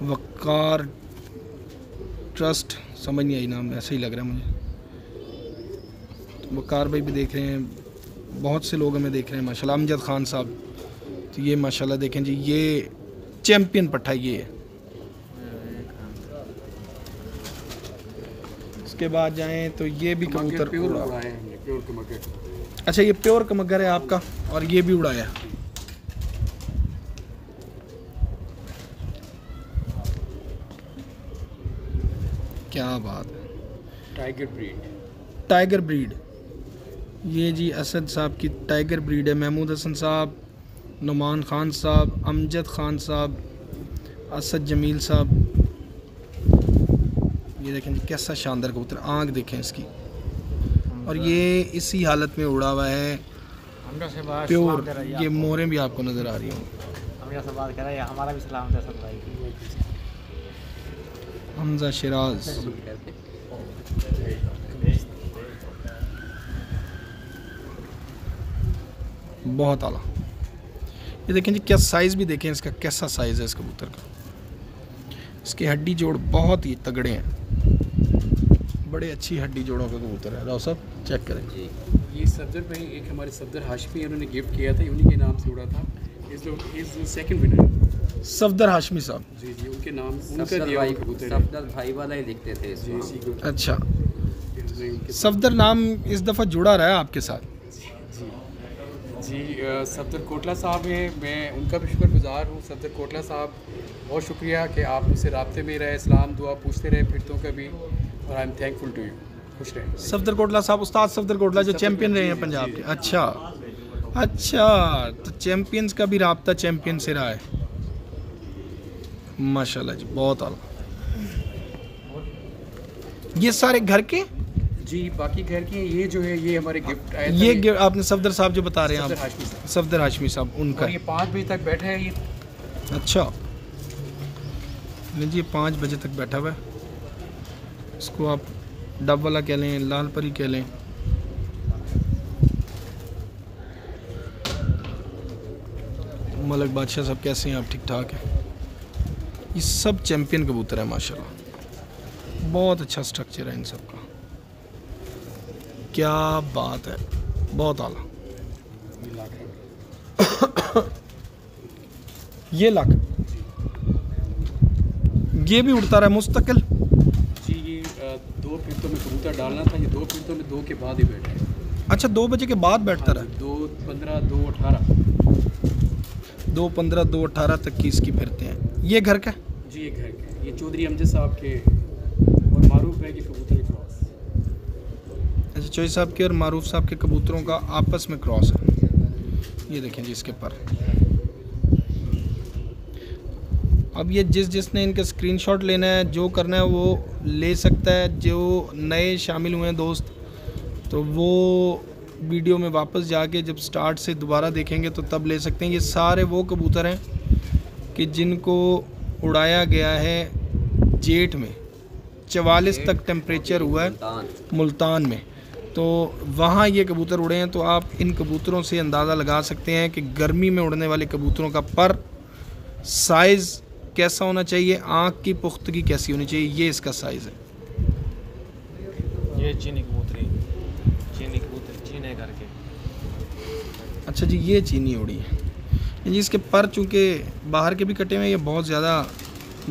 वकार ट्रस्ट, समझ नहीं आई नाम, ऐसा ही लग रहा है मुझे। तो वकार भाई भी देख रहे हैं, बहुत से लोग हमें देख रहे हैं माशाल्लाह। अमजद खान साहब, तो ये माशाल्लाह देखें जी, ये चैम्पियन पट्ठा ये है। इसके बाद जाएं तो ये भी कबूतर उड़ा है। अच्छा, ये प्योर कमगर है आपका, और ये भी उड़ाया। क्या बात है। टाइगर ब्रीड ये जी असद साहब की टाइगर ब्रीड है। महमूद हसन साहब, नुमान खान साहब, अमजद खान साहब, असद जमील साहब, ये देखें जी कैसा शानदार कबूतर, आँख देखें इसकी। और ये इसी हालत में उड़ा हुआ है प्योर। ये मोरें भी आपको नज़र आ रही होंगी। हमारा भी सलाम है सब भाई। हमजा शिराज, बहुत आला। ये देखें जी, क्या साइज़ भी देखें इसका, कैसा साइज़ है इस कबूतर का। इसके हड्डी जोड़ बहुत ही तगड़े हैं, बड़े अच्छी हड्डी जोड़ों के कबूतर है। राव साहब चेक करें जी। ये सफदर भाई, एक हमारे सफदर हाशमी, उन्होंने गिफ्ट किया था, उन्हीं के नाम से उड़ा था। Is second winner. Safdar Hashmi साहब। जी जी, उनके नाम उनका सफदर दिया भाई, हुआ कबूतर है। सफदर भाई वाला ही लिखते थे जी इसमें। इसी को अच्छा, इन्होंने उनके सफदर नाम इस दफ़ा जुड़ा रहा है आपके साथ। जी सफदर कोटला साहब हैं, मैं उनका भी शुक्रगुजार हूँ। सफदर कोटला साहब, बहुत शुक्रिया कि आप मुझसे राब्ते में रहे, सलाम दुआ पूछते रहे फिरतों का भी, और I am thankful to you. खुश रहे। सफदर कोटला साहब, उस्ताद सफदर कोटला जो चैंपियन रहे हैं पंजाब के। अच्छा अच्छा, तो चैंपियंस का भी राब्ता चैंपियन से रहा है, माशाल्लाह जी, बहुत आला। ये सारे घर के, जी बाकी घर के ये जो है ये हमारे गिफ्ट आए ये आपने सफदर साहब जो बता रहे हैं सफदर आप, हाशमी साहब, सफदर हाशमी साहब, उनका। और ये 5 बजे तक बैठा है ये। अच्छा, जी 5 बजे तक बैठा हुआ है। इसको आप डब वाला कह लें, लाल परी कह लें। मलक बादशाह साहब कैसे हैं आप? ठीक ठाक है। ये सब चैंपियन कबूतर है माशाल्लाह, बहुत अच्छा स्ट्रक्चर है इन सब का, क्या बात है, बहुत आला। ये लाख, ये भी उड़ता रहा है मुस्तकिल। जी ये 2 फिरतों में कबूतर डालना था, ये 2 फिरतों में 2 के बाद ही बैठा है। अच्छा, 2 बजे के बाद बैठता रहा है। 2:15 2:18 2:15 2:18 तक की इसकी फिरते हैं। ये घर का, जी ये घर के, ये चौधरी अमजद साहब के और मारूफ भाई के कबूतर के क्रॉस। अच्छा, चौधरी साहब के और मारूफ साहब के कबूतरों का आपस में क्रॉस है। ये देखें जी इसके पर। अब ये जिसने इनका स्क्रीनशॉट लेना है, जो करना है वो ले सकता है। जो नए शामिल हुए हैं दोस्त, तो वो वीडियो में वापस जाके जब स्टार्ट से दोबारा देखेंगे तो तब ले सकते हैं। ये सारे वो कबूतर हैं कि जिनको उड़ाया गया है जेठ में, 44 तक टेम्परेचर हुआ है मुल्तान में, तो वहाँ ये कबूतर उड़े हैं। तो आप इन कबूतरों से अंदाज़ा लगा सकते हैं कि गर्मी में उड़ने वाले कबूतरों का पर साइज़ कैसा होना चाहिए, आँख की पुख्तगी कैसी होनी चाहिए। ये इसका साइज़ है। ये चीनी कबूतरी, चीनी कबूतर चीने करके। अच्छा जी, ये चीनी उड़ी है जी। इसके पर चूँकि बाहर के भी कटे हुए हैं, ये बहुत ज़्यादा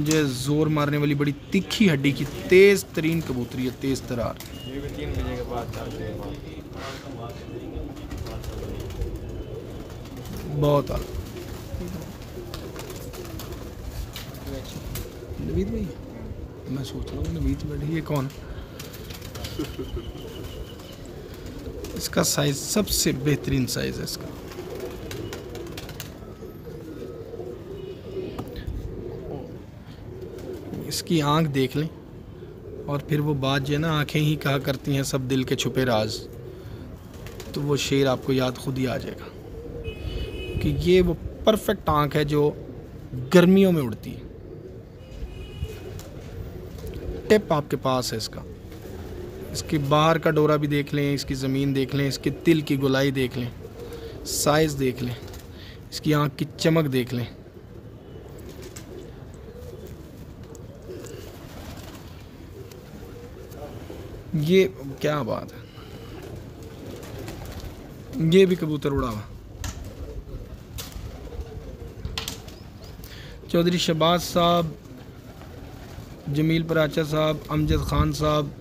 जो ज़ोर मारने वाली बड़ी तीखी हड्डी की तेज़ तरीन कबूतरी है, तेज़ तरार। ये भी 3 बजे के बाद 4 बजे के बाद। बहुत आला। नवीद भाई, मैं सोच रहा हूँ नवीद बैठी, ये कौन? इसका साइज़ सबसे बेहतरीन साइज़ है इसका। इसकी आंख देख लें, और फिर वो बात जो है ना, आंखें ही कहा करती हैं सब दिल के छुपे राज, तो वो शेर आपको याद खुद ही आ जाएगा कि ये वो परफेक्ट आंख है जो गर्मियों में उड़ती है। टिप आपके पास है इसका। इसके बाहर का डोरा भी देख लें, इसकी ज़मीन देख लें, इसके तिल की गोलाई देख लें, साइज़ देख लें, इसकी आंख की चमक देख लें। ये क्या बात है। ये भी कबूतर उड़ा हुआ। चौधरी शहबाज साहब, जमील पराचा साहब, अमजद ख़ान साहब,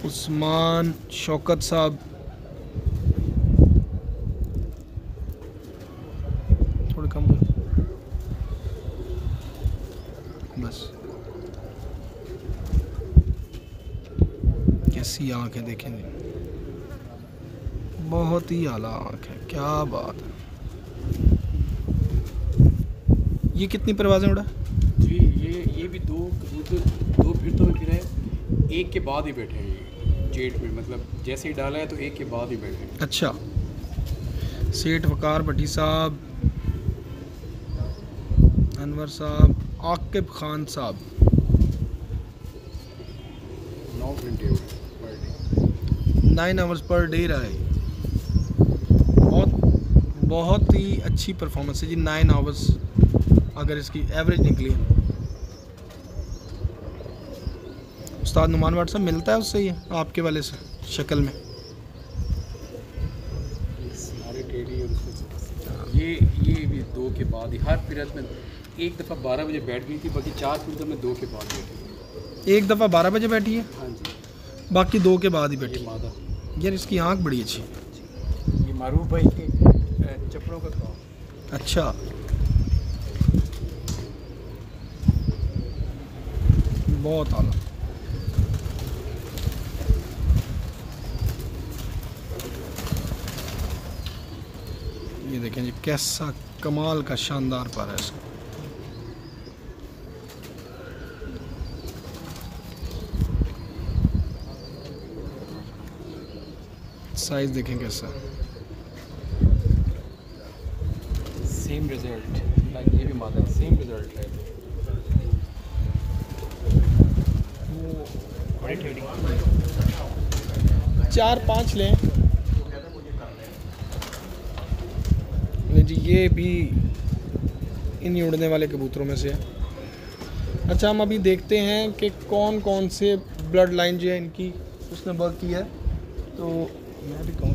उस्मान शौकत साहब, थोड़ा कम करो बस। कैसी आँख है देखें, बहुत ही आला आँख है, क्या बात है। ये कितनी परवाज़ें उड़ा? जी ये भी 2 कबूतर 2 फिरतों में फिर है, 1 के बाद ही बैठे हैं ये जेट में, मतलब जैसे ही डाला है तो 1 के बाद ही बैठे हैं। अच्छा, सेठ वकार भट्टी साहब, अनवर साहब, आकिब खान साहब। 9 घंटे per day, 9 hours per day रहा है। बहुत ही अच्छी परफॉर्मेंस है जी। 9 आवर्स अगर इसकी एवरेज निकली है। उस्ताद नुमान वाट साहब मिलता है उससे ये आपके वाले से शक्ल में? सारे टेढ़ी और ये भी 2 के बाद ही हर फिरत में एक दफ़ा 12 बजे बैठ गई थी, बाकी 4 कबूतर में 2 के बाद बैठी। एक दफ़ा 12 बजे बैठी है, हाँ जी, बाकी 2 के बाद ही ये बैठी। मादा। यार इसकी आँख बड़ी अच्छी। ये मारूफ भाई के चप्पलों का काम। अच्छा, बहुत आला। ये देखें जी कैसा कमाल का शानदार पर है इसका। साइज देखें कैसा। सेम रिजल्ट, लाइक ये भी मादा, सेम रिजल्ट है। बड़ी टेढ़ी। 4-5 लें। नहीं जी, ये भी इन्हीं उड़ने वाले कबूतरों में से है। अच्छा, हम अभी देखते हैं कि कौन कौन से ब्लड लाइन जो है इनकी उसने वर्क की है। तो मैं भी कहूँ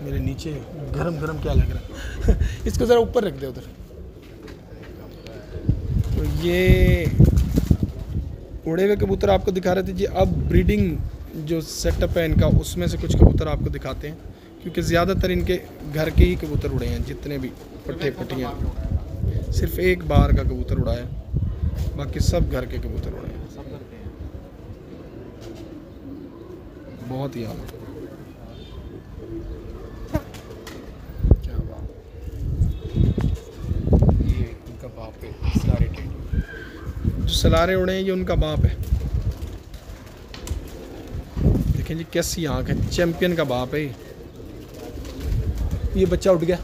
मेरे नीचे गरम गरम क्या लग रहा है इसको ज़रा ऊपर रख दे उधर। तो ये उड़े हुए कबूतर आपको दिखा रहे थे जी। अब ब्रीडिंग जो सेटअप है इनका, उसमें से कुछ कबूतर आपको दिखाते हैं, क्योंकि ज़्यादातर इनके घर के ही कबूतर उड़े हैं। जितने भी पट्टे पट्टियाँ, सिर्फ एक बार का कबूतर उड़ा है, बाकी सब घर के कबूतर उड़े हैं। सब करते हैं। बहुत ही आला। क्या बात। ये उनका बाप है, सारे टेढ़ी। जो सलारे उड़े हैं ये उनका बाप है। देखें जी कैसी आँख है, चैंपियन का बाप है ये बच्चा उठ गया।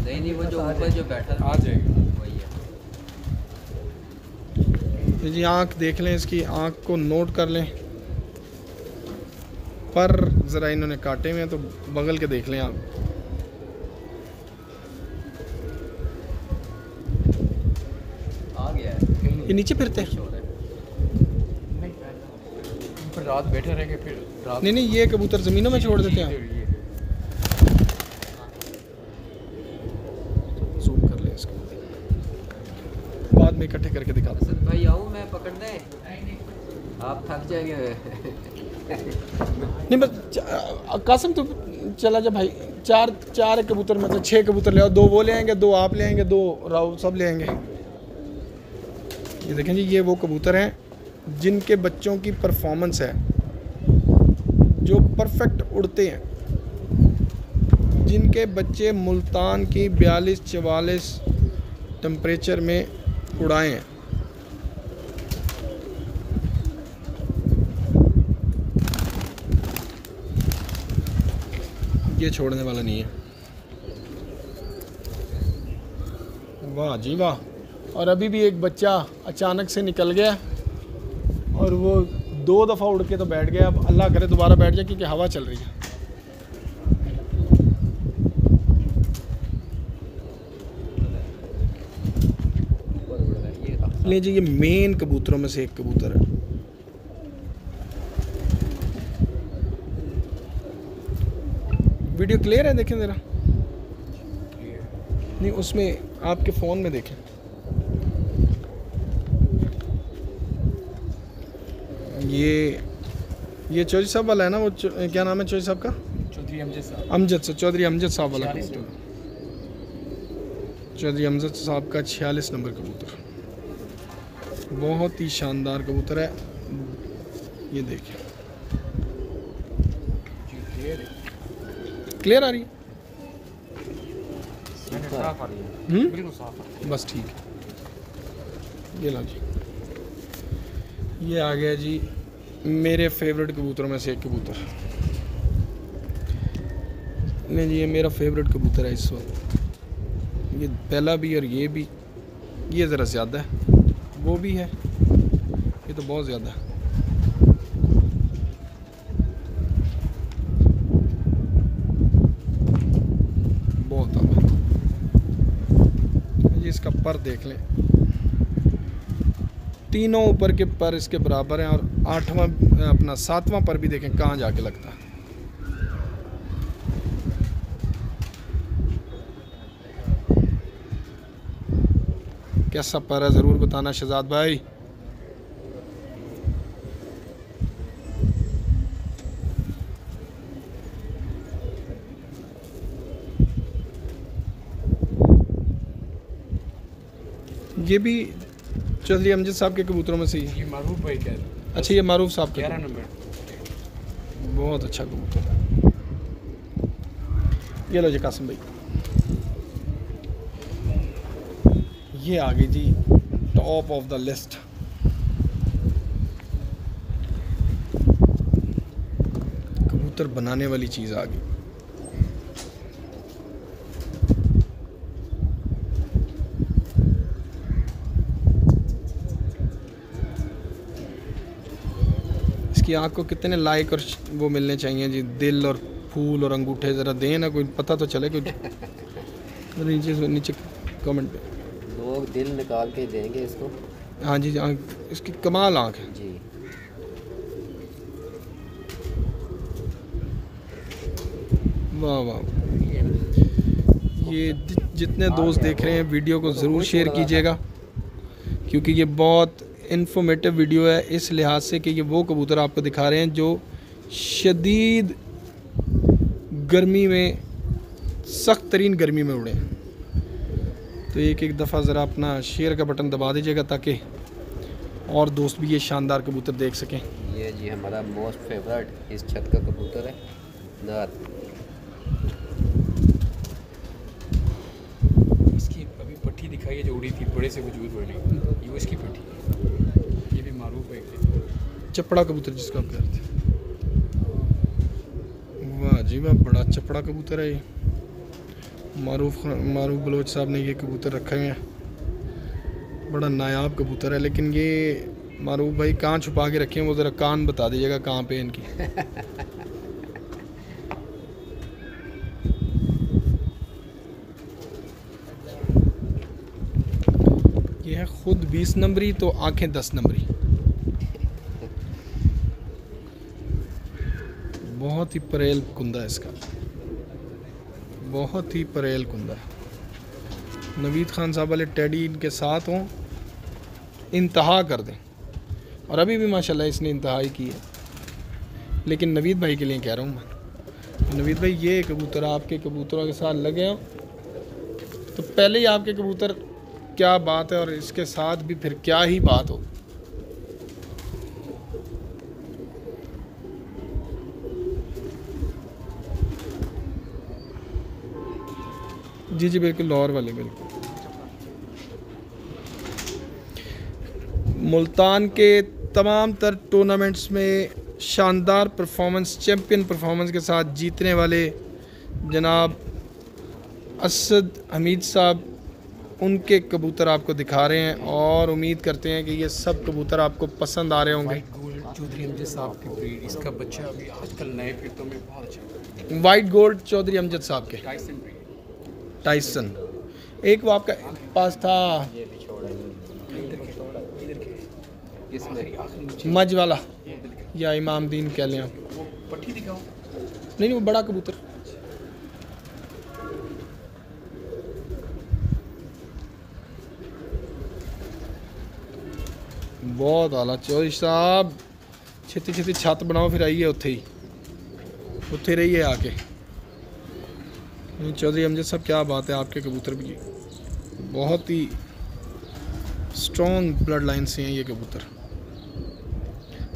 नहीं, वो जो ऊपर जो बैठा था आ जाएगा। वही है। ये जी आँख देख लें, इसकी आँख को नोट कर लें। पर ज़रा इन्होंने काटे हुए हैं तो बगल के देख लें आप। आ गया है। ये नीचे फिरते हैं। फिर रात बैठे रहेंगे, फिर रात नहीं नहीं, ये कबूतर ज़मीनों में छोड़ देते हैं। ये जूम कर लें इसको, बाद में इकट्ठे करके दिखा दो। असद भाई आऊँ मैं पकड़ दें? आप थक जाएंगे। नहीं बस कासिम तो चला जा भाई। चार कबूतर मतलब 6 कबूतर ले आओ। 2 वो ले आएंगे, 2 आप ले आएंगे, 2 राव सब ले आएंगे। ये देखें जी, ये वो कबूतर हैं जिनके बच्चों की परफॉर्मेंस है, जो परफेक्ट उड़ते हैं, जिनके बच्चे मुल्तान की 42-44 टेम्परेचर में उड़ाए हैं। ये छोड़ने वाला नहीं है। वाह जी वाह। और अभी भी एक बच्चा अचानक से निकल गया और वो 2 दफ़ा उड़ के तो बैठ गया। अब अल्लाह करे दोबारा बैठ जाए, क्योंकि हवा चल रही है। ले जी, ये मेन कबूतरों में से एक कबूतर है। वीडियो क्लियर है, देखें ज़रा। नहीं, उसमें आपके फ़ोन में देखें। ये चौधरी साहब वाला है ना, वो क्या नाम है चौधरी साहब का? चौधरी अमजद साहब। अमजद से, चौधरी अमजद साहब वाला कबूतर। चौधरी अमजद साहब का 46 नंबर कबूतर, बहुत ही शानदार कबूतर है। ये देखें, क्लियर आ रही है? साफ आ रही है, बिल्कुल साफ आ रही है। बस ठीक है। ये लो जी, ये आ गया जी मेरे फेवरेट कबूतरों में से एक कबूतर। नहीं जी, ये मेरा फेवरेट कबूतर है इस वक्त। ये पहला भी और ये भी। ये ज़रा ज़्यादा है, वो भी है, ये तो बहुत ज़्यादा है। बहुत ज़्यादा। ये इसका पर देख लें, तीनों ऊपर के पर इसके बराबर हैं। और 8वां अपना 7वां पर भी देखें कहाँ जाके लगता है। कैसा पर है ज़रूर बताना शहजाद भाई। ये भी चौधरी अमजद साहब के कबूतरों में से ही है। ये मारूफ भाई कह रहे हैं। अच्छा, ये मारूफ साहब का 11 नंबर। बहुत अच्छा कबूतर है। ये लो जी कासिम भाई, ये आ गई जी टॉप ऑफ द लिस्ट। कबूतर बनाने वाली चीज़ आ गई। इसकी आँख को कितने लाइक और वो मिलने चाहिए जी, दिल और फूल और अंगूठे ज़रा दें ना, कोई पता तो चले। कोई नीचे कमेंट पे लोग दिल निकाल के देंगे इसको। हाँ जी, इसकी कमाल आँख है जी। वाह वाह। ये जितने दोस्त देख रहे हैं वीडियो को ज़रूर शेयर कीजिएगा, क्योंकि ये बहुत इन्फॉर्मेटिव वीडियो है इस लिहाज से कि ये वो कबूतर आपको दिखा रहे हैं जो शदीद गर्मी में, सख्त तरीन गर्मी में उड़े। तो एक दफ़ा ज़रा अपना शेयर का बटन दबा दीजिएगा ताकि और दोस्त भी ये शानदार कबूतर देख सकें। ये जी हमारा मोस्ट फेवरेट इस छत का कबूतर है नात। इसकी अभी पट्टी दिखाई है जो उड़ी थी बड़े से वजूद वाली, ये वो इसकी पट्टी है। ये भी मारूफ है। चपड़ा कबूतर जिसको आप कह रहे थे। वाह जी वाह, बड़ा चपड़ा कबूतर है ये। मारूफ बलोच साहब ने ये कबूतर रखे हुए हैं। बड़ा नायाब कबूतर है, लेकिन ये मारूफ भाई कहाँ छुपा के रखे हैं वो ज़रा कान बता दीजिएगा कहाँ पे इनकी। ये है खुद 20 नंबरी तो आंखें 10 नंबरी। बहुत ही परेल कुंदा है इसका, बहुत ही परेल कुंदा है। नवीद खान साहब वाले टेडी इनके साथ हों, इंतहा कर दें। और अभी भी माशाल्लाह इसने इंतहाई की है। लेकिन नवीद भाई के लिए कह रहा हूँ मैं, नवीद भाई ये कबूतर आपके कबूतरों के साथ लगे हों तो पहले ही आपके कबूतर क्या बात है, और इसके साथ भी फिर क्या ही बात हो। जी जी बिल्कुल, लाहौर वाले बिल्कुल। मुल्तान के तमाम तर टूर्नामेंट्स में शानदार परफॉर्मेंस, चैम्पियन परफॉर्मेंस के साथ जीतने वाले जनाब असद हमीद साहब, उनके कबूतर आपको दिखा रहे हैं और उम्मीद करते हैं कि ये सब कबूतर आपको पसंद आ रहे होंगे। वाइट गोल्ड चौधरी अमजद साहब की ब्रीड, इसका बच्चा अभी आजकल नए फिरतों में बहुत अच्छा है। वाइट गोल्ड चौधरी अमजद साहब के टाइसन ब्रीड। टाइसन, एक वो आपका पास था मज वाला या इमाम दीन कह लें आप। वो पट्टी दिखाओ। नहीं वो बड़ा कबूतर। बहुत आला चौधरी साहब, छेती छेती छत बनाओ फिर आइए उत्थे रहिए आके। चौधरी अमजद साहब क्या बात है, आपके कबूतर भी बहुत ही स्ट्रॉन्ग ब्लड लाइन से हैं ये कबूतर,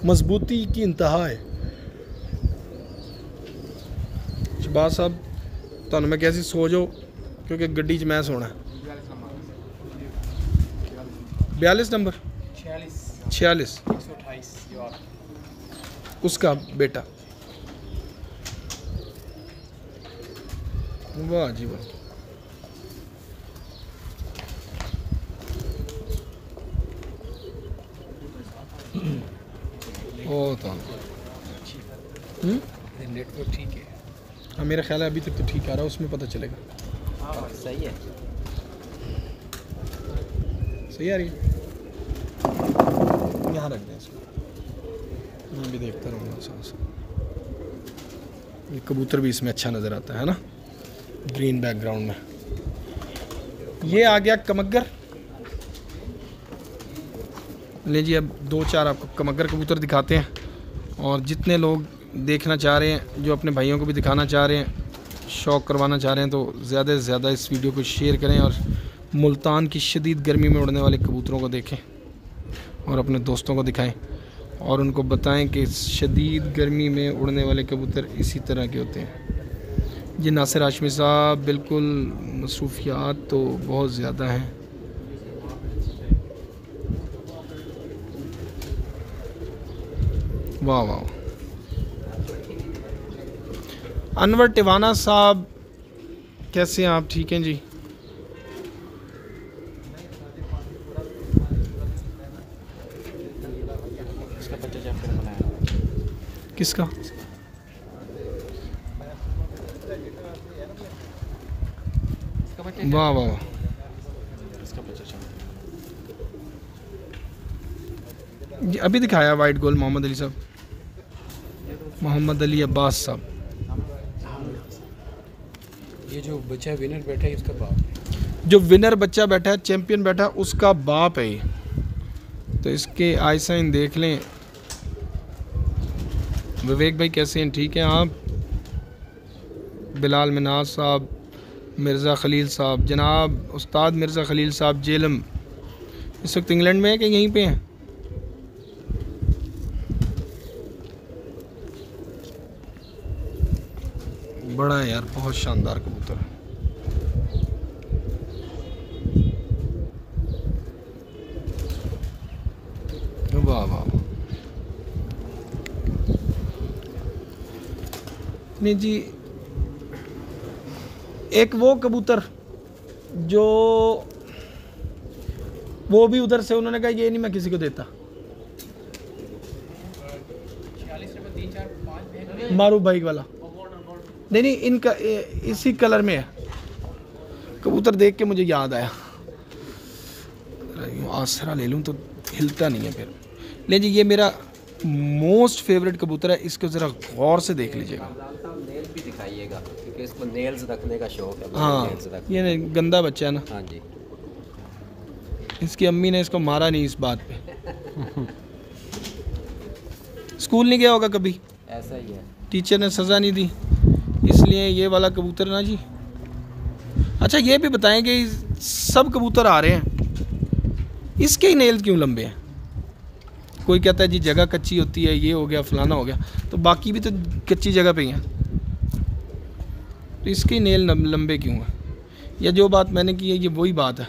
मजबूती की इंतहा है। शहबाज साहब तुहानू मैं कैसी सो जाओ क्योंकि गड्डी च मैं सोना। 42 नंबर 46 128 उसका बेटा। वाह जी वाह, बहुत नेटवर्क ठीक है। हाँ मेरा ख्याल है अभी तक तो ठीक आ रहा है, उसमें पता चलेगा। सही है, सही आ रही है। यहाँ रख दें इसको, मैं भी देखता रहूँगा साथ। ये कबूतर भी इसमें अच्छा नज़र आता है ना, ग्रीन बैकग्राउंड में। ये आ गया कमगर, ले जी, अब 2-4 आपको कमगर कबूतर दिखाते हैं, और जितने लोग देखना चाह रहे हैं, जो अपने भाइयों को भी दिखाना चाह रहे हैं, शौक़ करवाना चाह रहे हैं, तो ज़्यादा से ज़्यादा इस वीडियो को शेयर करें और मुल्तान की शदीद गर्मी में उड़ने वाले कबूतरों को देखें और अपने दोस्तों को दिखाएं और उनको बताएं कि शदीद गर्मी में उड़ने वाले कबूतर इसी तरह के होते हैं। जी नासिर हाशमी साहब, बिल्कुल मसरूफियात तो बहुत ज़्यादा हैं। वाह वाह। अनवर टिवाना साहब, कैसे हैं आप? ठीक हैं जी। इसका बच्चा जब फिर बनाया किसका? वाह वाह। इसका बच्चा जी अभी दिखाया वाइट गोल मोहम्मद अली साहब, मोहम्मद अली अब्बास साहब। ये जो बच्चा विनर बैठा है इसका बाप है। जो विनर बच्चा बैठा है, चैंपियन बैठा है, उसका बाप है ये। तो इसके आई साइन देख लें। विवेक भाई कैसे हैं? ठीक हैं आप? बिलाल मिनाज साहब, मिर्ज़ा खलील साहब, जनाब उस्ताद मिर्ज़ा खलील साहब जेलम इस वक्त इंग्लैंड में है कि यहीं पे हैं? बड़ा है यार, बहुत शानदार कबूतर है। वाह वाह। नहीं जी, एक वो कबूतर जो वो भी उधर से उन्होंने कहा ये नहीं मैं किसी को देता, मारूफ भाई वाला। नहीं नहीं, इनका इसी कलर में है। कबूतर देख के मुझे याद आया, आसरा ले लूँ तो हिलता नहीं है फिर। ले जी, ये मेरा मोस्ट फेवरेट कबूतर है, इसको ज़रा गौर से देख लीजिएगा। नेल भी दिखाइएगा क्योंकि इसको नेल्स रखने का शौक है। हाँ, नेल्स रखने। ये गंदा बच्चा है ना। हाँ जी। इसकी अम्मी ने इसको मारा नहीं इस बात पे। स्कूल नहीं गया होगा कभी, ऐसा ही है। टीचर ने सज़ा नहीं दी, इसलिए ये वाला कबूतर ना जी। अच्छा ये भी बताएं कि सब कबूतर आ रहे हैं, इसके ही नेल क्यों लंबे हैं? कोई कहता है जी जगह कच्ची होती है, ये हो गया फलाना हो गया, तो बाकी भी तो कच्ची जगह पे ही हैं, तो इसके नेल लंबे क्यों हैं? या जो बात मैंने की है ये वही बात है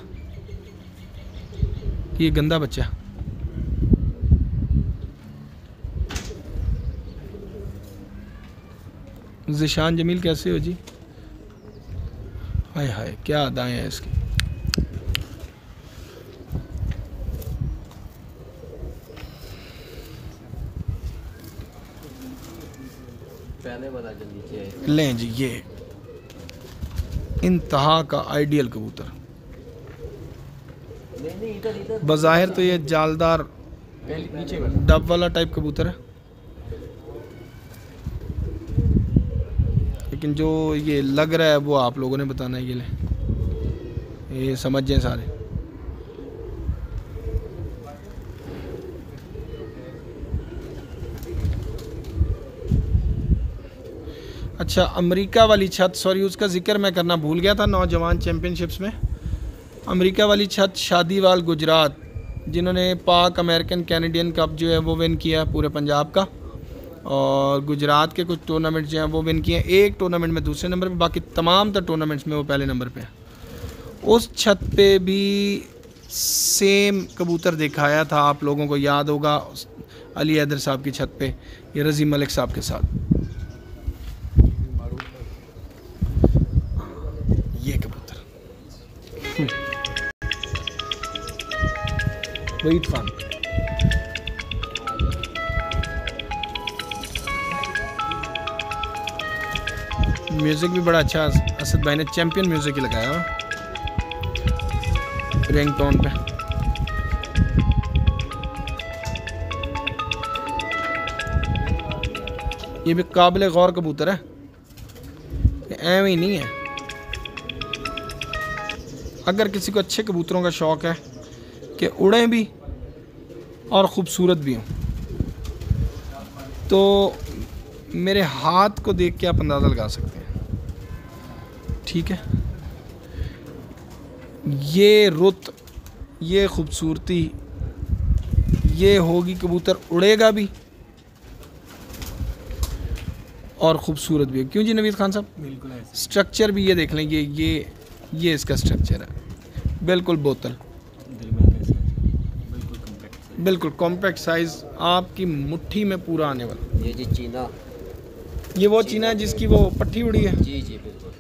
कि ये गंदा बच्चा। ज़िशान जमील कैसे हो जी? हाय हाय क्या अदाएं हैं इसकी। पहले वाला जो नीचे है। लें जी, ये इंतहा का आइडियल कबूतर। नहीं इधर इधर। बज़ाहिर तो ये जालदार नीचे डब वाला टाइप कबूतर है, लेकिन जो ये लग रहा है वो आप लोगों ने बताना है। ये ले, ये समझ जाए सारे। अच्छा, अमेरिका वाली छत, सॉरी उसका जिक्र मैं करना भूल गया था नौजवान चैम्पियनशिप्स में। अमेरिका वाली छत शादीवाल गुजरात, जिन्होंने पाक अमेरिकन कैनेडियन कप जो है वो विन किया पूरे पंजाब का, और गुजरात के कुछ टूर्नामेंट जो हैं वो विन किए। एक टूर्नामेंट में दूसरे नंबर पे, बाकी तमाम तर टूर्नामेंट्स में वो पहले नंबर पे है। उस छत पे भी सेम कबूतर दिखाया था, आप लोगों को याद होगा, अली हैदर साहब की छत पे, ये रज़ी मलिक साहब के साथ। ये कबूतर वहीद खान, म्यूज़िक भी बड़ा अच्छा असद भाई ने चैम्पियन म्यूज़िक ही लगाया रिंग टोन पे। ये भी काबिल गौर कबूतर है, एवं ही नहीं है। अगर किसी को अच्छे कबूतरों का शौक़ है कि उड़ें भी और ख़ूबसूरत भी हूँ। तो मेरे हाथ को देख के आप अंदाज़ा लगा सकते हैं, ठीक है। ये रुत, ये खूबसूरती, ये होगी, कबूतर उड़ेगा भी और ख़ूबसूरत भी है। क्यों जी नवीद खान साहब? बिल्कुल ऐसे। स्ट्रक्चर भी ये देख लें, ये इसका स्ट्रक्चर है, बिल्कुल बोतल, बिल्कुल कॉम्पैक्ट साइज़, आपकी मुट्ठी में पूरा आने वाला। ये जी चीना, ये वो चीना है जिसकी वो पट्टी उड़ी है। जी जी बिल्कुल।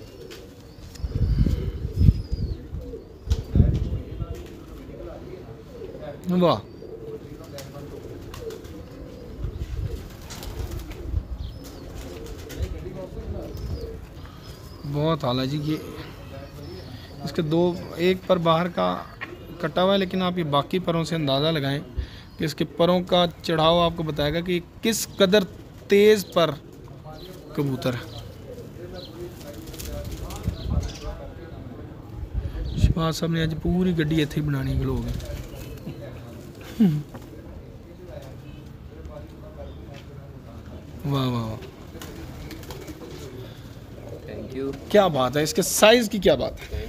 वाह, बहुत आला जी। ये इसके दो, एक पर बाहर का कटा हुआ है, लेकिन आप ये बाकी परों से अंदाज़ा लगाएं कि इसके परों का चढ़ाव आपको बताएगा कि किस कदर तेज़ पर कबूतर है। शहबाज साहब ने आज पूरी गड्डी इत्थे बनानी के लोग वाह वाह, थैंक यू। क्या बात है, इसके साइज़ की क्या बात है।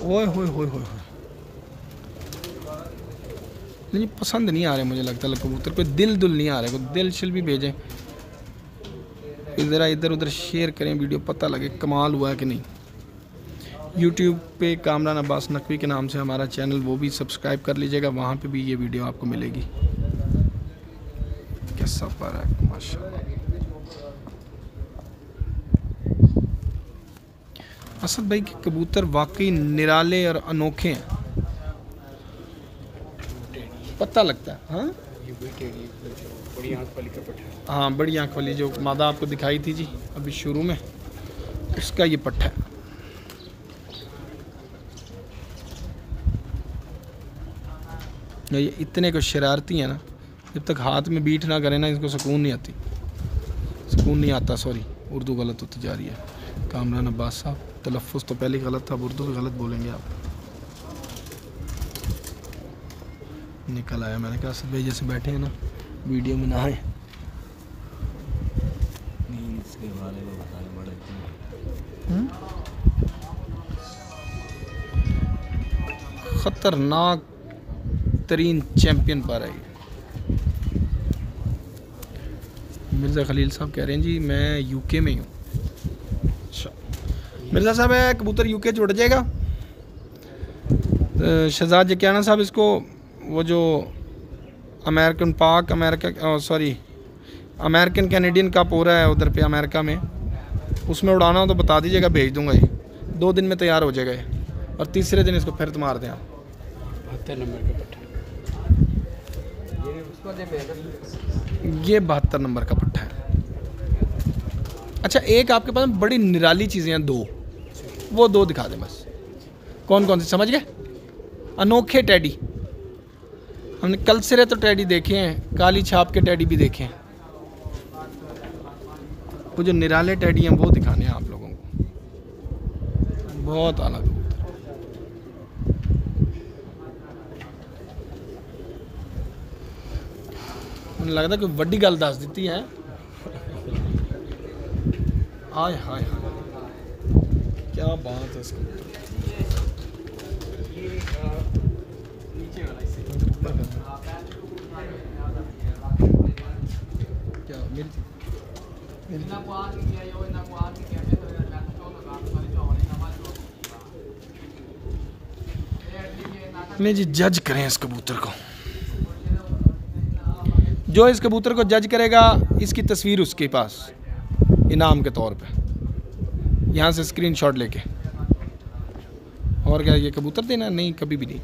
ओए होए होए होए, नहीं पसंद नहीं आ रहे मुझे लगता है कबूतर, कोई दिल नहीं आ रहा है। कोई दिल शिल भी भेजें, ज़रा इधर उधर शेयर करें वीडियो, पता लगे कमाल हुआ है कि नहीं। यूट्यूब पे कामरान अब्बास नकवी के नाम से हमारा चैनल, वो भी सब्सक्राइब कर लीजिएगा, वहाँ पे भी ये वीडियो आपको मिलेगी। कैसा पर है माशाल्लाह। असद भाई के कबूतर वाकई निराले और अनोखे हैं, पता लगता है। हाँ ये वही टेढ़ी बड़ी आँख वाली का पट्टा है। हाँ, बड़ी आँख वाली जो मादा आपको दिखाई थी जी अभी शुरू में, उसका ये पट्टा है। ये इतने को शरारती है ना, जब तक हाथ में बीट ना करे ना, इसको सुकून नहीं आती, सुकून नहीं आता। सॉरी, उर्दू गलत होती जा रही है। कामरान अब्बास साहब, तलफ़ुज़ तो पहले गलत था, अब उर्दू भी गलत बोलेंगे आप। निकल आया, मैंने कहा असद भाई जैसे बैठे हैं ना वीडियो में ना आए। इसके बारे में बताने बड़े ख़तरनाक तरीन चैम्पियन पर है। मिर्ज़ा खलील साहब कह रहे हैं जी मैं यूके में ही हूँ। अच्छा मिर्ज़ा साहब है, कबूतर यूके जुड़ जाएगा। शहजाद जकियाना साहब, इसको वो जो अमेरिकन पाक America sorry American Canadian cup हो रहा है उधर पे अमेरिका में, उसमें उड़ाना हो तो बता दीजिएगा, भेज दूंगा। ये 2 दिन में तैयार हो जाएगा ये, और तीसरे दिन इसको फिर मार दें आप। 72 नंबर का पट्टा, ये 72 नंबर का पट्टा है। अच्छा, एक आपके पास बड़ी निराली चीज़ें हैं, 2, वो 2 दिखा दें बस। कौन कौन सी, समझ गए? अनोखे टैडी, हमने कल सिरे तो टैडी देखे हैं, काली छाप के टैडी भी देखे हैं, वो जो निराले टैडी हैं वो दिखाने हैं आप लोगों को। बहुत आला कबूतर, मुझे लगता कोई वड्डी गल दस दी है। हाय हाय हाय, क्या बात है इसका। क्या नहीं जी, जज करें इस कबूतर को। जो इस कबूतर को जज करेगा, इसकी तस्वीर उसके पास इनाम के तौर पे, यहाँ से स्क्रीनशॉट लेके। और क्या ये कबूतर देना? नहीं, कभी भी नहीं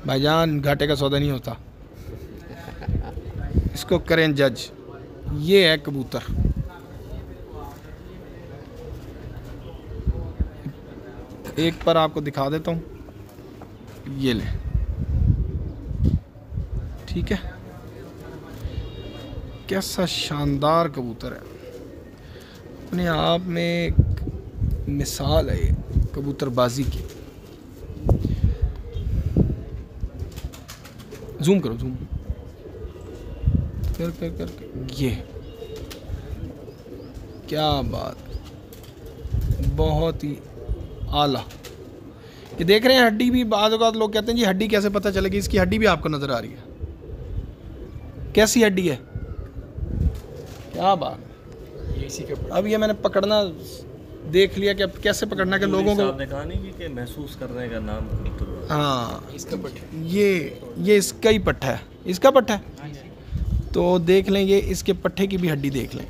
भाईजान, घाटे का सौदा नहीं होता। इसको करें जज। ये है कबूतर, एक पर आपको दिखा देता हूँ, ये ले, ठीक है। कैसा शानदार कबूतर है, अपने आप में एक मिसाल है ये कबूतरबाजी की। जूम करो, जूम कर कर कर, ये क्या बात, बहुत ही आला। ये देख रहे हैं हड्डी भी, बाद औक़ात लोग कहते हैं जी हड्डी कैसे पता चलेगी, इसकी हड्डी भी आपको नज़र आ रही है, कैसी हड्डी है, क्या बात। ये इसी का अब ये मैंने पकड़ना देख लिया कि अब कैसे पकड़ना कि लोगों को, आपने कहा नहीं कि महसूस करने का नाम कबूतर। हाँ इसका पट है। ये इसका ही पट्टा है, इसका पट्टा है, तो देख लें ये इसके पट्टे की भी हड्डी देख लें।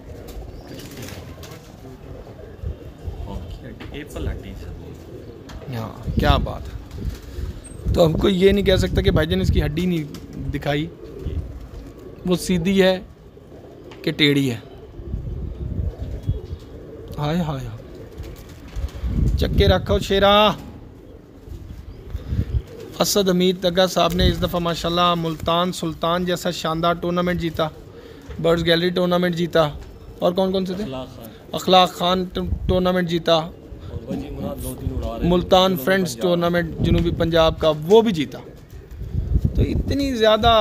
एप्पल हड्डी। हाँ क्या बात है। तो अब कोई ये नहीं कह सकता कि भाईजान इसकी हड्डी नहीं दिखाई, वो सीधी है कि टेढ़ी है। हाय हाय, चक्के रखो शेरा। असद हमीद तगा साहब ने इस दफ़ा माशाल्लाह मुल्तान सुल्तान जैसा शानदार टूर्नामेंट जीता, बर्ड्स गैलरी टूर्नामेंट जीता, और कौन कौन से थे, अखलाक खान टूर्नामेंट जीता, मुल्तान फ्रेंड्स टूर्नामेंट जनूबी पंजाब का वो भी जीता। तो इतनी ज़्यादा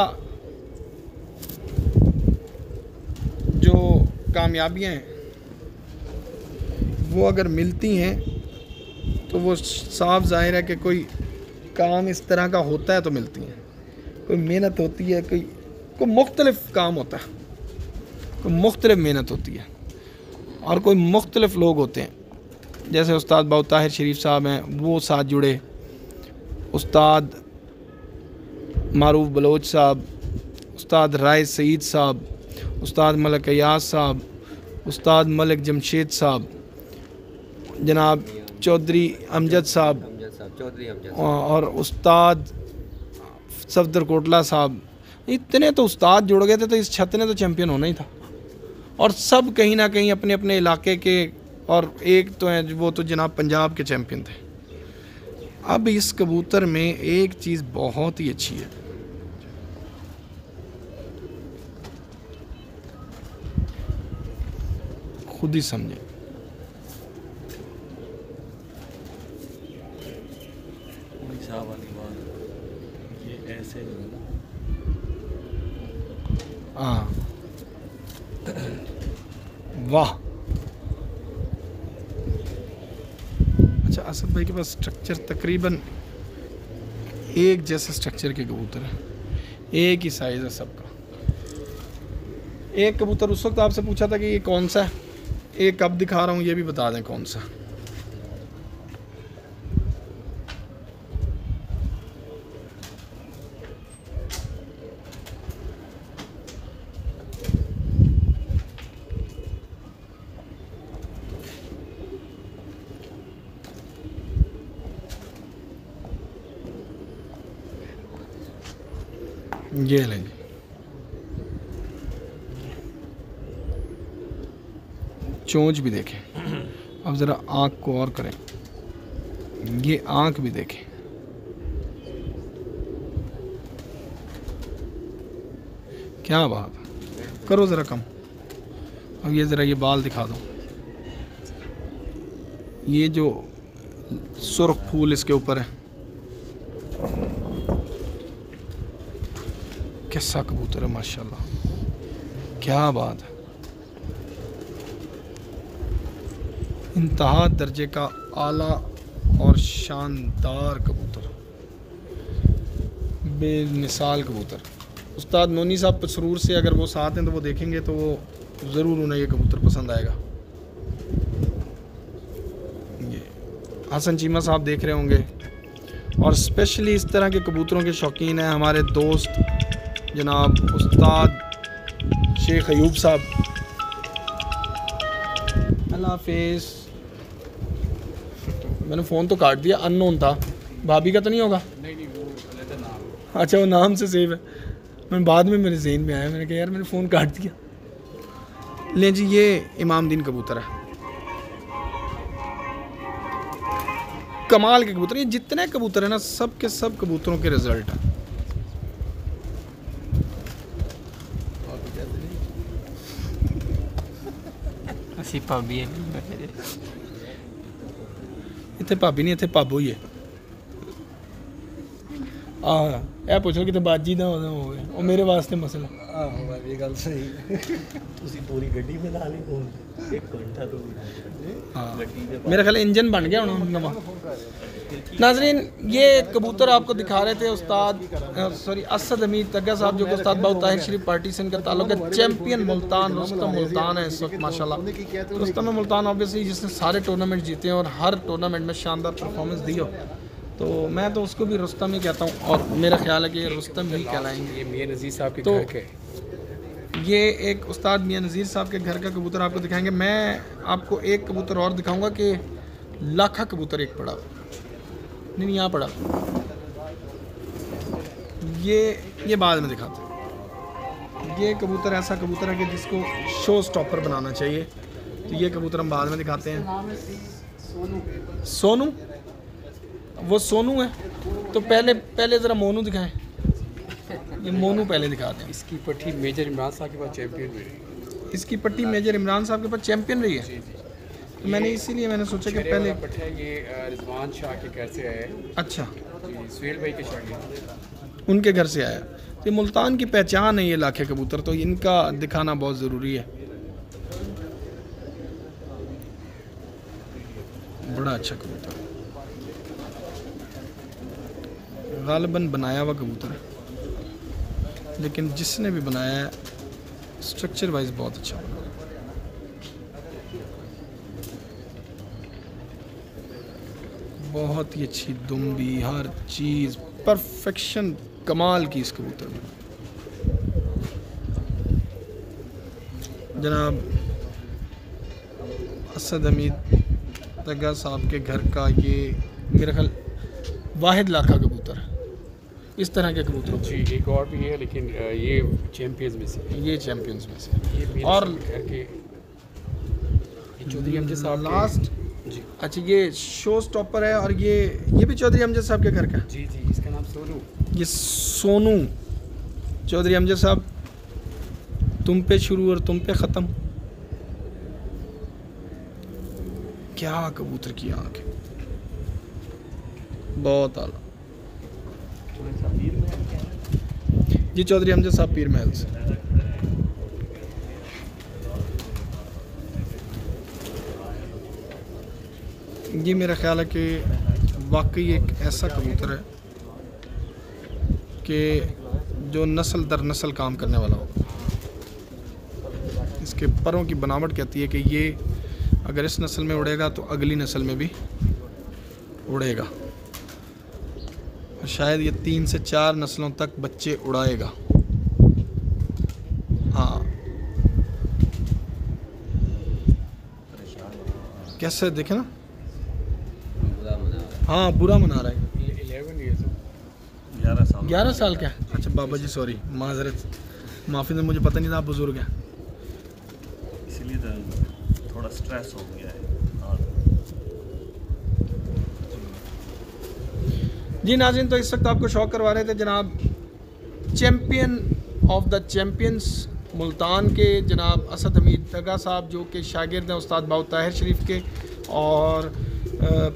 जो कामयाबियाँ हैं वो अगर मिलती हैं तो वो साफ जाहिर है कि कोई काम इस तरह का होता है तो मिलती हैं। कोई मेहनत होती है, कोई मुख्तलिफ काम होता है, कोई मुख्तलिफ मेहनत होती है, और कोई मुख्तलिफ लोग होते हैं। जैसे उस्ताद बाउ ताहिर शरीफ साहब हैं, वो साथ जुड़े, उस्ताद मारूफ बलोच साहब, उस्ताद राय सईद साहब, उस्ताद मलिक अयाज साहब, उस्ताद मलिक जमशेद साहब, जनाब चौधरी अमजद साहब, और उस्ताद सफदर कोटला साहब। इतने तो उस्ताद जुड़ गए थे तो इस छत ने तो चैम्पियन होना ही था। और सब कहीं ना कहीं अपने अपने इलाके के, और एक तो हैं वो तो जनाब पंजाब के चैम्पियन थे। अब इस कबूतर में एक चीज़ बहुत ही अच्छी है, खुद ही समझे। वाली बात, ये ऐसे हाँ वाह। अच्छा, असद भाई के पास स्ट्रक्चर तकरीबन एक जैसे स्ट्रक्चर के कबूतर हैं, एक ही साइज़ है सबका। एक कबूतर उस वक्त आपसे पूछा था कि ये कौन सा है, एक कब दिखा रहा हूँ ये भी बता दें कौन सा। ये लें जी, चोंच भी देखें। अब ज़रा आँख को और करें, ये आँख भी देखें। क्या बात, करो ज़रा कम। अब ये ज़रा ये बाल दिखा दो, ये जो सुर्ख फूल इसके ऊपर है, कैसा कबूतर है माशाल्लाह, क्या बात है। इंतहा दर्जे का आला और शानदार कबूतर, बेमिसाल कबूतर। उस्ताद नोनी साहब पसरूर से अगर वो साथ हैं तो वो देखेंगे तो वो ज़रूर उन्हें ये कबूतर पसंद आएगा। ये हसन चीमा साहब देख रहे होंगे, और स्पेशली इस तरह के कबूतरों के शौकीन हैं हमारे दोस्त जनाब उस्ताद शेख अयूब साहब। अल्लाह हाफिज़। मैंने फ़ोन तो काट दिया, अननोन था, भाभी का तो नहीं होगा? नहीं वो अलग नाम। अच्छा, वो नाम से सेव है। मैं बाद में मेरे ज़हन में आया, मैंने कहा यार मैंने फ़ोन काट दिया। ले जी, ये इमामदीन कबूतर है, कमाल के कबूतर। ये जितने कबूतर हैं ना, सब के सब कबूतरों के रिज़ल्ट हैं। भाभी इतने भाभी नहीं, इतने भाबो ही है। हाँ यह पूछो कि बाजी ना हो गया और मेरे वास्ते मसला ਆਹੋ ਇਹ ਗੱਲ ਸਹੀ ਤੁਸੀਂ ਪੂਰੀ ਗੱਡੀ ਬਣਾ ਲਈ ਕੋਲ 1 घंटा तो हाँ मेरा ख्याल इंजन बन गया होना नवा। नाजरीन ये कबूतर आपको दिखा रहे थे उस्ताद सॉरी असद हमीद तग्गा साहब जो कि उस्ताद बहुत ताहिर शरीफ पार्टी से इनका ताल्लुक है। चैम्पियन मुल्तान रुस्तम मुल्तान है इस वक्त माशाल्लाह। रुस्तम मुल्तान ऑब्वियसली जिसने सारे टूर्नामेंट जीते हैं और हर टूर्नामेंट में शानदार परफॉर्मेंस दी हो, तो मैं तो उसको भी रुस्तम ही कहता हूँ और मेरा ख्याल है कि रुस्तम ही कहलाएंगे। ये मियां नज़ीर साहब के तो घर के ये एक उस्ताद मियां नज़ीर साहब के घर का कबूतर आपको दिखाएंगे। मैं आपको एक कबूतर और दिखाऊंगा कि लाखा कबूतर एक पड़ा नहीं यहाँ पड़ा, ये बाद में दिखाते हैं। ये कबूतर ऐसा कबूतर है कि जिसको शो स्टॉपर बनाना चाहिए, तो ये कबूतर हम बाद में दिखाते हैं। सोनू, वो सोनू है तो पहले ज़रा मोनू दिखाएं। ये मोनू पहले दिखाते हैं। इसकी पट्टी मेजर इमरान साहब के पास चैंपियन भी रही। इसकी पट्टी मेजर इमरान साहब के पास चैंपियन रही है। तो मैंने इसीलिए मैंने सोचा कि पहले पट्टा ये रिजवान शाह के घर से आया है। अच्छा जी सुहेल भाई के शागिर्द उनके घर से आया। तो ये मुल्तान की पहचान है ये लाखे कबूतर, तो इनका दिखाना बहुत ज़रूरी है। बड़ा अच्छा कबूतर गालिबन बनाया हुआ कबूतर है, लेकिन जिसने भी बनाया है स्ट्रक्चर वाइज बहुत अच्छा बना। बहुत ही अच्छी दुम्बी, हर चीज़ परफेक्शन कमाल की इस कबूतर में। जनाब असद हमीद तग्गा साहब के घर का ये मेरा ख्याल वाहिद लाखा कबूतर है। इस तरह के कबूतर जी एक और भी है, लेकिन ये चैंपियंस में से ये चैंपियंस में से ये मेरे और घर के चौधरी अमजद साहब लास्ट जी अच्छा ये शो स्टॉपर है और ये भी चौधरी अमजद साहब के घर का। जी जी इसका नाम सोनू। ये सोनू चौधरी अमजद साहब, तुम पे शुरू और तुम पे ख़त्म। क्या कबूतर की आँख है, बहुत आला। जी चौधरी अमजद साहब पीर महल से। ये मेरा ख्याल है कि वाकई एक ऐसा कबूतर है कि जो नस्ल दर नस्ल काम करने वाला हो। इसके परों की बनावट कहती है कि ये अगर इस नस्ल में उड़ेगा तो अगली नस्ल में भी उड़ेगा, और शायद ये 3 से 4 नस्लों तक बच्चे उड़ाएगा। हाँ कैसे देखे ना, हाँ बुरा मना रहा है। 11 साल का। अच्छा बाबा जी सॉरी, माजरत माफ़ी ने मुझे पता नहीं था आप बुजुर्ग हैं, इसलिए तो थोड़ा स्ट्रेस हो गया है। हाँ। जी नाज़रीन, तो इस वक्त आपको शौक करवा रहे थे जनाब champion of the champions Multan के जनाब असद हमीद तग्गा साहब, जो कि शागिर्द हैं उस्ताद बाउत ताहिर शरीफ के, और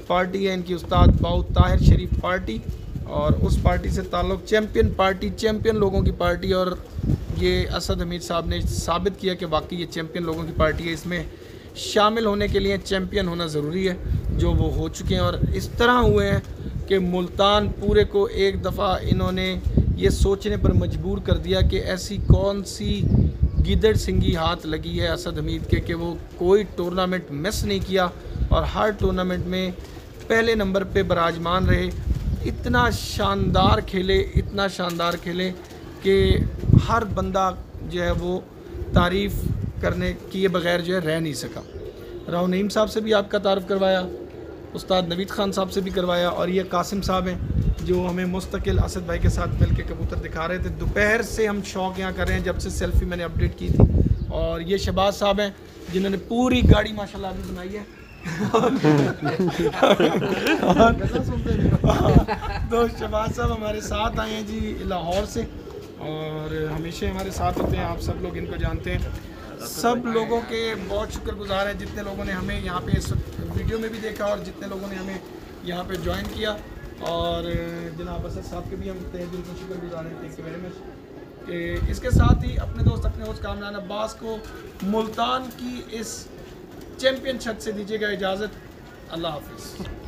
पार्टी है इनकी उस्ताद बाउत ताहिर शरीफ पार्टी, और उस पार्टी से ताल्लुक़ चैम्पियन पार्टी, चैम्पियन लोगों की पार्टी। और ये असद हमीद साहब ने साबित किया कि वाकई ये चैम्पियन लोगों की पार्टी है। इसमें शामिल होने के लिए चैम्पियन होना ज़रूरी है, जो वो हो चुके हैं। और इस तरह हुए हैं कि मुल्तान पूरे को एक दफ़ा इन्होंने ये सोचने पर मजबूर कर दिया कि ऐसी कौन सी गिदड़ सिंगी हाथ लगी है असद हमीद के कि वो कोई टूर्नामेंट मिस नहीं किया और हर टूर्नामेंट में पहले नंबर पे बराजमान रहे। इतना शानदार खेले, इतना शानदार खेले कि हर बंदा जो है वो तारीफ़ करने किए बगैर जो है रह नहीं सका। राव नईम साहब से भी आपका तारुफ़ करवाया, उस्ताद नवीद ख़ान साहब से भी करवाया, और ये कासिम साहब हैं जो हमें मुस्तकिल असद भाई के साथ मिल के कबूतर दिखा रहे थे। दोपहर से हम शौक़ यहाँ कर रहे हैं जब से सेल्फ़ी मैंने अपडेट की थी। और ये शहबाज साहब हैं जिन्होंने पूरी गाड़ी माशाल्लाह अभी बनाई है। तो शहबाज साहब हमारे साथ आए हैं जी लाहौर से, और हमेशा हमारे साथ होते हैं, आप सब लोग इनको जानते हैं। सब लोगों के बहुत शुक्रगुजार हैं जितने लोगों ने हमें यहाँ पे इस वीडियो में भी देखा और जितने लोगों ने हमें यहाँ पे ज्वाइन किया। और जनाब असद साहब के भी हम तहे दिल से शुक्रगुजार हैं, थैंक यू वेरी मच। कि इसके साथ ही अपने दोस्त अपने होस्ट कामरान अब्बास को मुल्तान की इस चैम्पियन छत से दीजिएगा इजाज़त। अल्लाह हाफिज़।